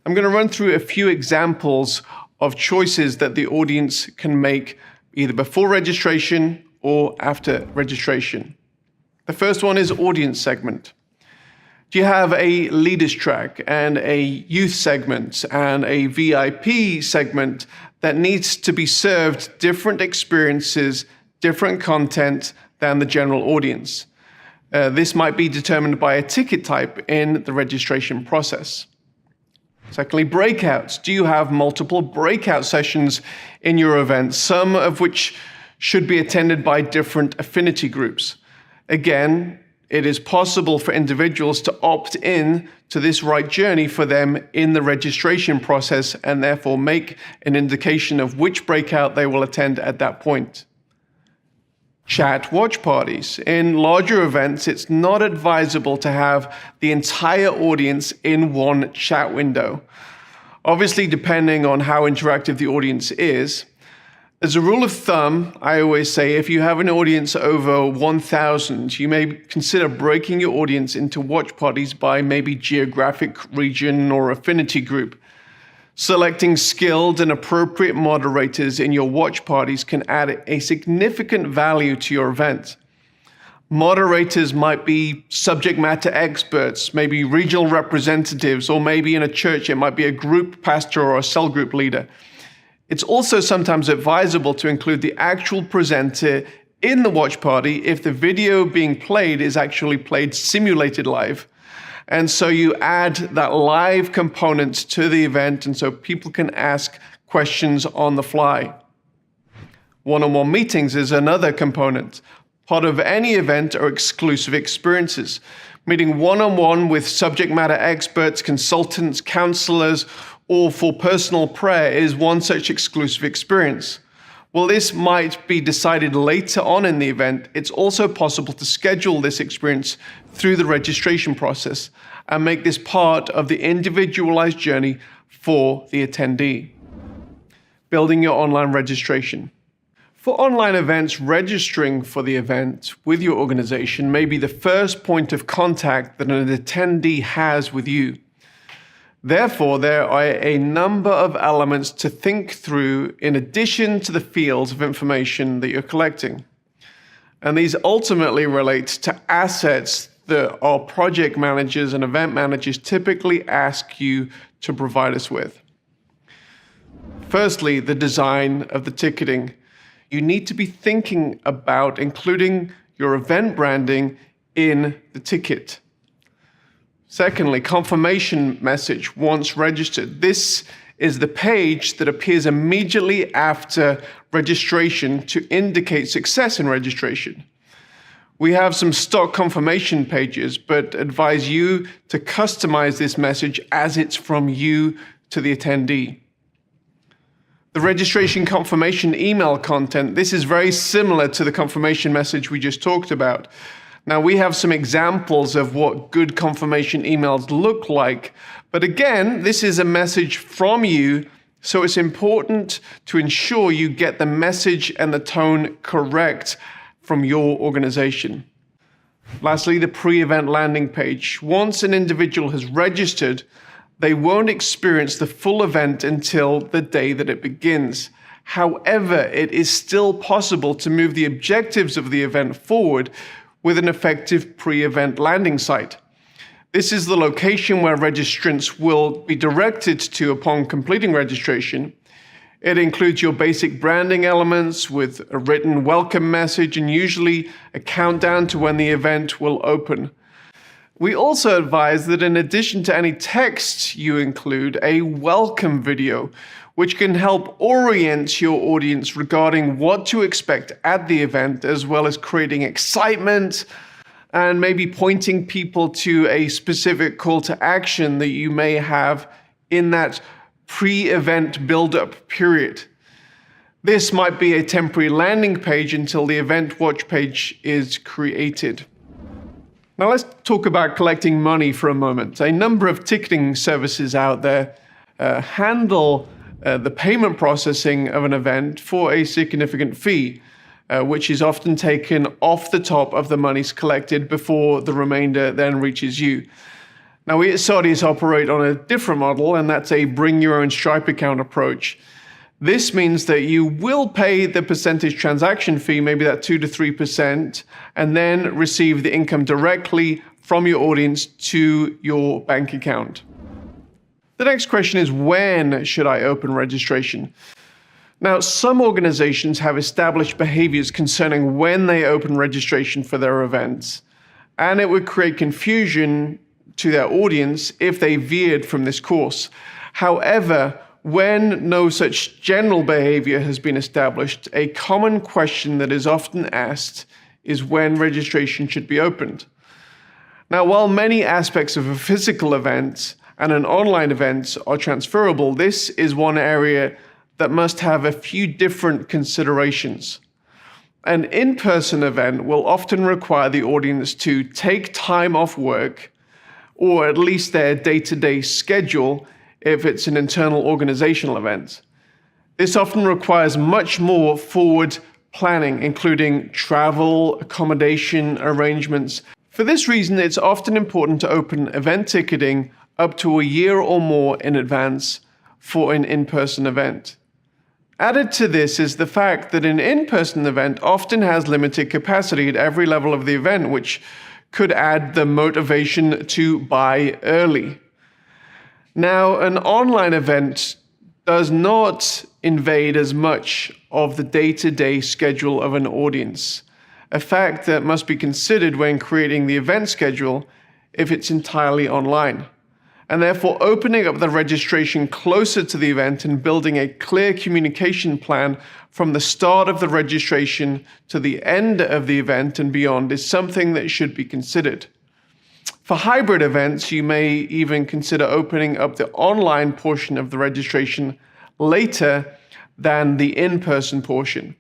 I'm going to run through a few examples of choices that the audience can make either before registration or after registration. The first one is audience segment. Do you have a leaders track and a youth segment and a VIP segment that needs to be served different experiences, different content than the general audience? This might be determined by a ticket type in the registration process. Secondly, breakouts. Do you have multiple breakout sessions in your event, some of which should be attended by different affinity groups? Again, it is possible for individuals to opt in to this right journey for them in the registration process and therefore make an indication of which breakout they will attend at that point. Chat watch parties. In larger events, it's not advisable to have the entire audience in one chat window. Obviously, depending on how interactive the audience is. As a rule of thumb, I always say if you have an audience over 1,000, you may consider breaking your audience into watch parties by maybe geographic region or affinity group. Selecting skilled and appropriate moderators in your watch parties can add a significant value to your event. Moderators might be subject matter experts, maybe regional representatives, or maybe in a church it might be a group pastor or a cell group leader. It's also sometimes advisable to include the actual presenter in the watch party if the video being played is actually played simulated live. And so you add that live component to the event, and so people can ask questions on the fly. One-on-one meetings is another component. Part of any event are exclusive experiences. Meeting one-on-one with subject matter experts, consultants, counselors, or for personal prayer is one such exclusive experience. While this might be decided later on in the event, it's also possible to schedule this experience through the registration process and make this part of the individualized journey for the attendee. Building your online registration. For online events, registering for the event with your organization may be the first point of contact that an attendee has with you. Therefore, there are a number of elements to think through in addition to the fields of information that you're collecting. And these ultimately relate to assets that our project managers and event managers typically ask you to provide us with. Firstly, the design of the ticketing. You need to be thinking about including your event branding in the ticket. Secondly, confirmation message once registered. This is the page that appears immediately after registration to indicate success in registration. We have some stock confirmation pages, but advise you to customize this message as it's from you to the attendee. The registration confirmation email content, this is very similar to the confirmation message we just talked about. Now, we have some examples of what good confirmation emails look like, but again, this is a message from you, so it's important to ensure you get the message and the tone correct from your organization. Lastly, the pre-event landing page. Once an individual has registered, they won't experience the full event until the day that it begins. However, it is still possible to move the objectives of the event forward with an effective pre-event landing site. This is the location where registrants will be directed to upon completing registration. It includes your basic branding elements with a written welcome message and usually a countdown to when the event will open. We also advise that in addition to any text, you include a welcome video, which can help orient your audience regarding what to expect at the event, as well as creating excitement and maybe pointing people to a specific call to action that you may have in that pre-event build-up period. This might be a temporary landing page until the event watch page is created. Now let's talk about collecting money for a moment. A number of ticketing services out there handle the payment processing of an event for a significant fee, which is often taken off the top of the monies collected before the remainder then reaches you. Now, we at Sardius operate on a different model, and that's a bring your own Stripe account approach. This means that you will pay the percentage transaction fee, maybe that 2 to 3%, and then receive the income directly from your audience to your bank account. The next question is, when should I open registration? Now, some organizations have established behaviors concerning when they open registration for their events, and it would create confusion to their audience if they veered from this course. However, when no such general behavior has been established, a common question that is often asked is when registration should be opened. Now, while many aspects of a physical event and an online event are transferable, this is one area that must have a few different considerations. An in-person event will often require the audience to take time off work, or at least their day-to-day schedule if it's an internal organizational event. This often requires much more forward planning, including travel, accommodation arrangements. For this reason, it's often important to open event ticketing up to a year or more in advance for an in-person event. Added to this is the fact that an in-person event often has limited capacity at every level of the event, which could add the motivation to buy early. Now, an online event does not invade as much of the day-to-day schedule of an audience, a fact that must be considered when creating the event schedule if it's entirely online. and therefore opening up the registration closer to the event and building a clear communication plan from the start of the registration to the end of the event and beyond is something that should be considered. For hybrid events, you may even consider opening up the online portion of the registration later than the in-person portion.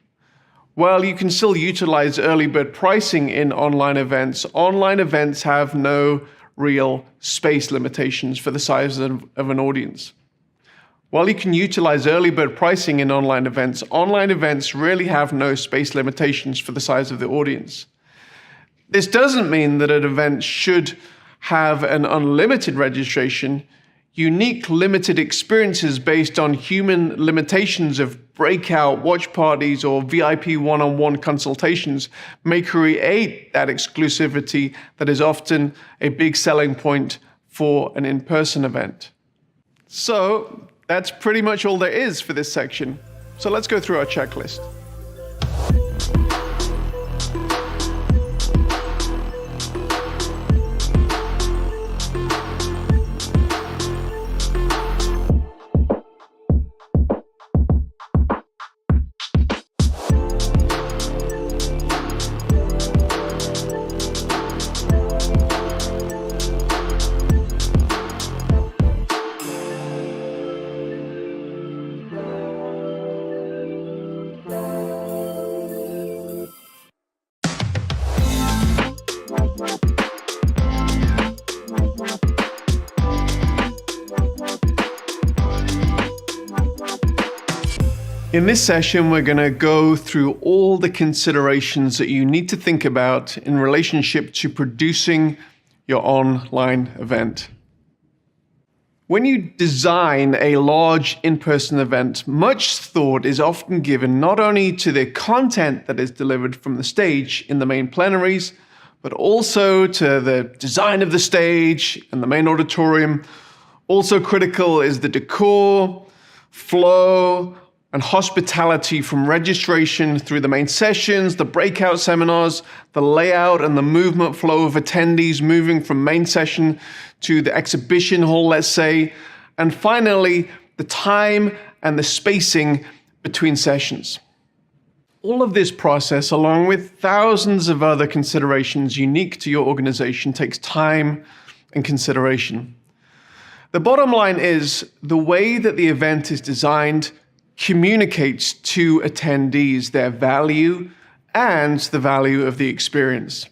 While you can still utilize early bird pricing in online events have no real space limitations for the size of an audience. While you can utilize early bird pricing in online events really have no space limitations for the size of the audience. This doesn't mean that an event should have an unlimited registration. Unique limited experiences based on human limitations of breakout watch parties or VIP one-on-one consultations may create that exclusivity that is often a big selling point for an in-person event. So that's pretty much all there is for this section. So let's go through our checklist. In this session, we're going to go through all the considerations that you need to think about in relationship to producing your online event. When you design a large in-person event, much thought is often given not only to the content that is delivered from the stage in the main plenaries, but also to the design of the stage and the main auditorium. Also critical is the decor, flow, and hospitality from registration through the main sessions, the breakout seminars, the layout and the movement flow of attendees moving from main session to the exhibition hall, let's say, and finally, the time and the spacing between sessions. All of this process, along with thousands of other considerations unique to your organization, takes time and consideration. The bottom line is the way that the event is designed communicates to attendees their value and the value of the experience.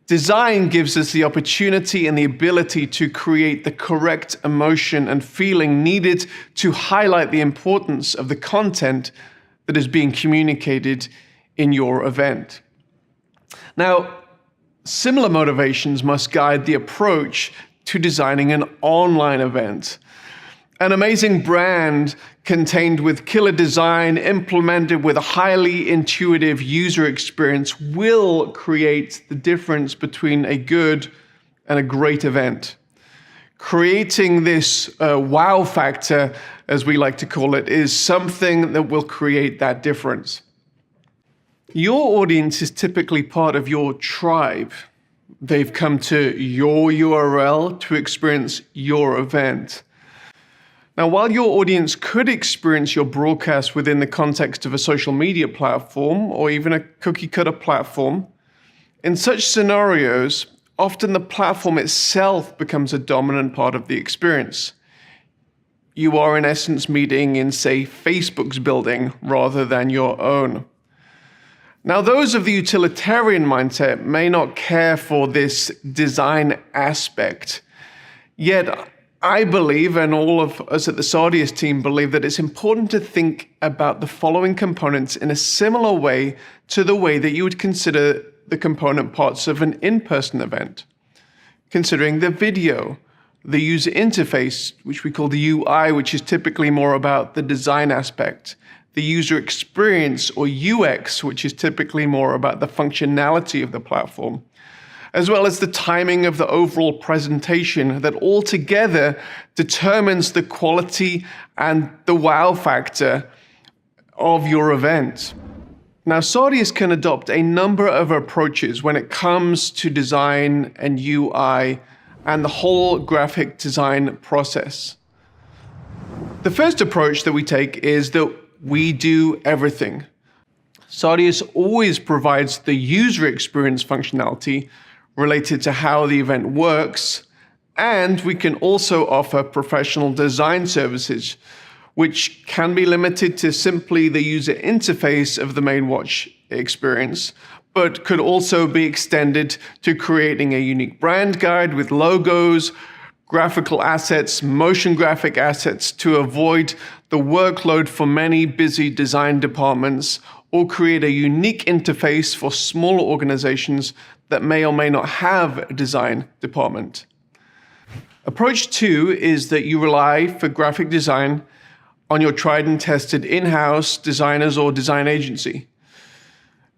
Design gives us the opportunity and the ability to create the correct emotion and feeling needed to highlight the importance of the content that is being communicated in your event. Now, similar motivations must guide the approach to designing an online event. An amazing brand contained with killer design, implemented with a highly intuitive user experience, will create the difference between a good and a great event. Creating this wow factor, as we like to call it, is something that will create that difference. Your audience is typically part of your tribe. They've come to your URL to experience your event. Now, while your audience could experience your broadcast within the context of a social media platform or even a cookie-cutter platform, in such scenarios, often the platform itself becomes a dominant part of the experience. You are in essence meeting in, say, Facebook's building rather than your own. Now, those of the utilitarian mindset may not care for this design aspect, yet I believe, and all of us at the Sardius team believe, that it's important to think about the following components in a similar way to the way that you would consider the component parts of an in-person event. Considering the video, the user interface, which we call the UI, which is typically more about the design aspect, the user experience, or UX, which is typically more about the functionality of the platform, as well as the timing of the overall presentation that altogether determines the quality and the wow factor of your event. Now, Sardius can adopt a number of approaches when it comes to design and UI and the whole graphic design process. The first approach that we take is that we do everything. Sardius always provides the user experience functionality related to how the event works, and we can also offer professional design services, which can be limited to simply the user interface of the main watch experience, but could also be extended to creating a unique brand guide with logos, graphical assets, motion graphic assets to avoid the workload for many busy design departments, or create a unique interface for smaller organizations that may or may not have a design department. Approach 2 is that you rely for graphic design on your tried and tested in-house designers or design agency.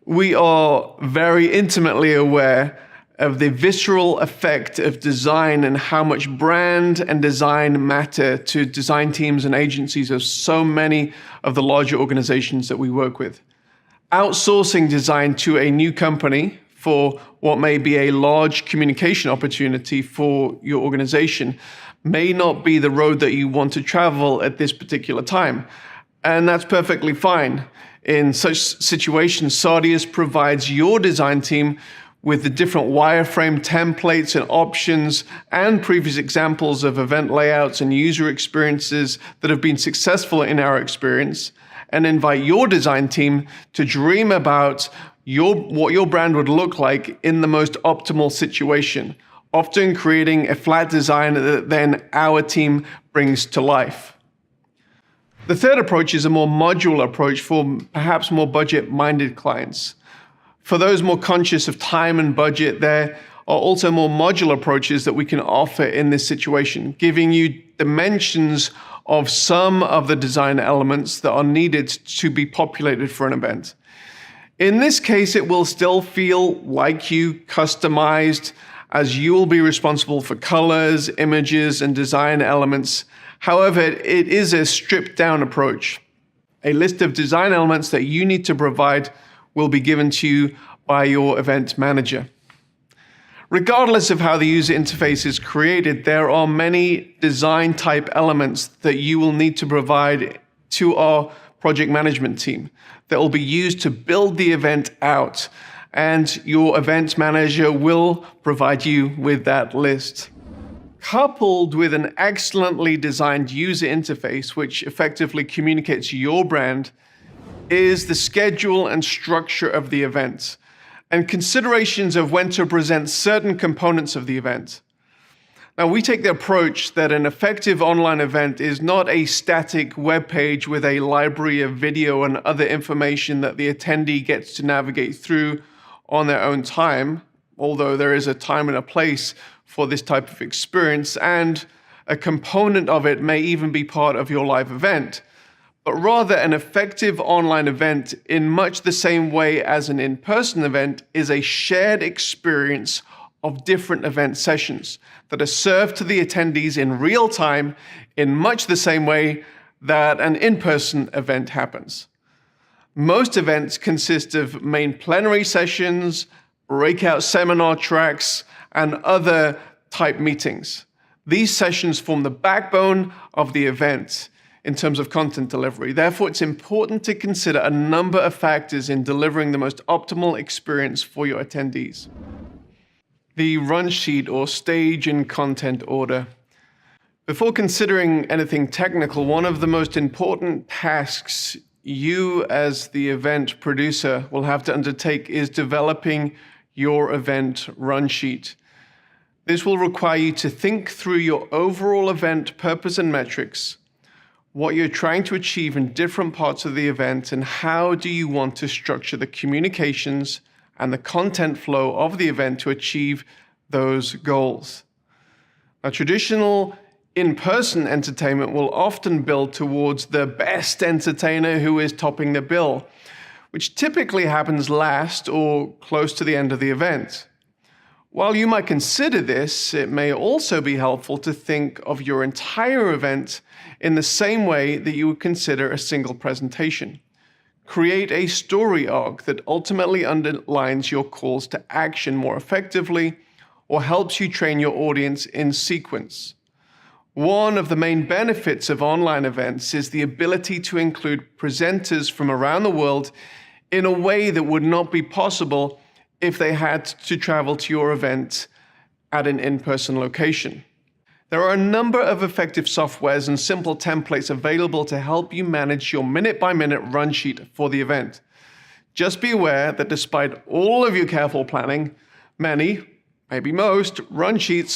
We are very intimately aware of the visceral effect of design and how much brand and design matter to design teams and agencies of so many of the larger organizations that we work with. Outsourcing design to a new company for what may be a large communication opportunity for your organization may not be the road that you want to travel at this particular time. And that's perfectly fine. In such situations, Sardius provides your design team with the different wireframe templates and options and previous examples of event layouts and user experiences that have been successful in our experience, and invite your design team to dream about what your brand would look like in the most optimal situation, often creating a flat design that then our team brings to life. The third approach is a more modular approach for perhaps more budget-minded clients. For those more conscious of time and budget, there are also more modular approaches that we can offer in this situation, giving you dimensions of some of the design elements that are needed to be populated for an event. In this case, it will still feel like you customized, as you will be responsible for colors, images, and design elements. However, it is a stripped down approach. A list of design elements that you need to provide will be given to you by your event manager. Regardless of how the user interface is created, there are many design type elements that you will need to provide to our project management team that will be used to build the event out, and your event manager will provide you with that list. Coupled with an excellently designed user interface which effectively communicates your brand is the schedule and structure of the event and considerations of when to present certain components of the event. Now, we take the approach that an effective online event is not a static web page with a library of video and other information that the attendee gets to navigate through on their own time, although there is a time and a place for this type of experience, and a component of it may even be part of your live event, but rather an effective online event in much the same way as an in-person event is a shared experience of different event sessions that are served to the attendees in real time in much the same way that an in-person event happens. Most events consist of main plenary sessions, breakout seminar tracks, and other type meetings. These sessions form the backbone of the event in terms of content delivery. Therefore, it's important to consider a number of factors in delivering the most optimal experience for your attendees. The run sheet or stage and content order. Before considering anything technical, one of the most important tasks you as the event producer will have to undertake is developing your event run sheet. This will require you to think through your overall event purpose and metrics, what you're trying to achieve in different parts of the event, and how do you want to structure the communications and the content flow of the event to achieve those goals. Now, traditional in-person entertainment will often build towards the best entertainer who is topping the bill, which typically happens last or close to the end of the event. While you might consider this, it may also be helpful to think of your entire event in the same way that you would consider a single presentation. Create a story arc that ultimately underlines your calls to action more effectively, or helps you train your audience in sequence. One of the main benefits of online events is the ability to include presenters from around the world in a way that would not be possible if they had to travel to your event at an in-person location. There are a number of effective softwares and simple templates available to help you manage your minute-by-minute run sheet for the event. Just be aware that despite all of your careful planning, many, maybe most, run sheets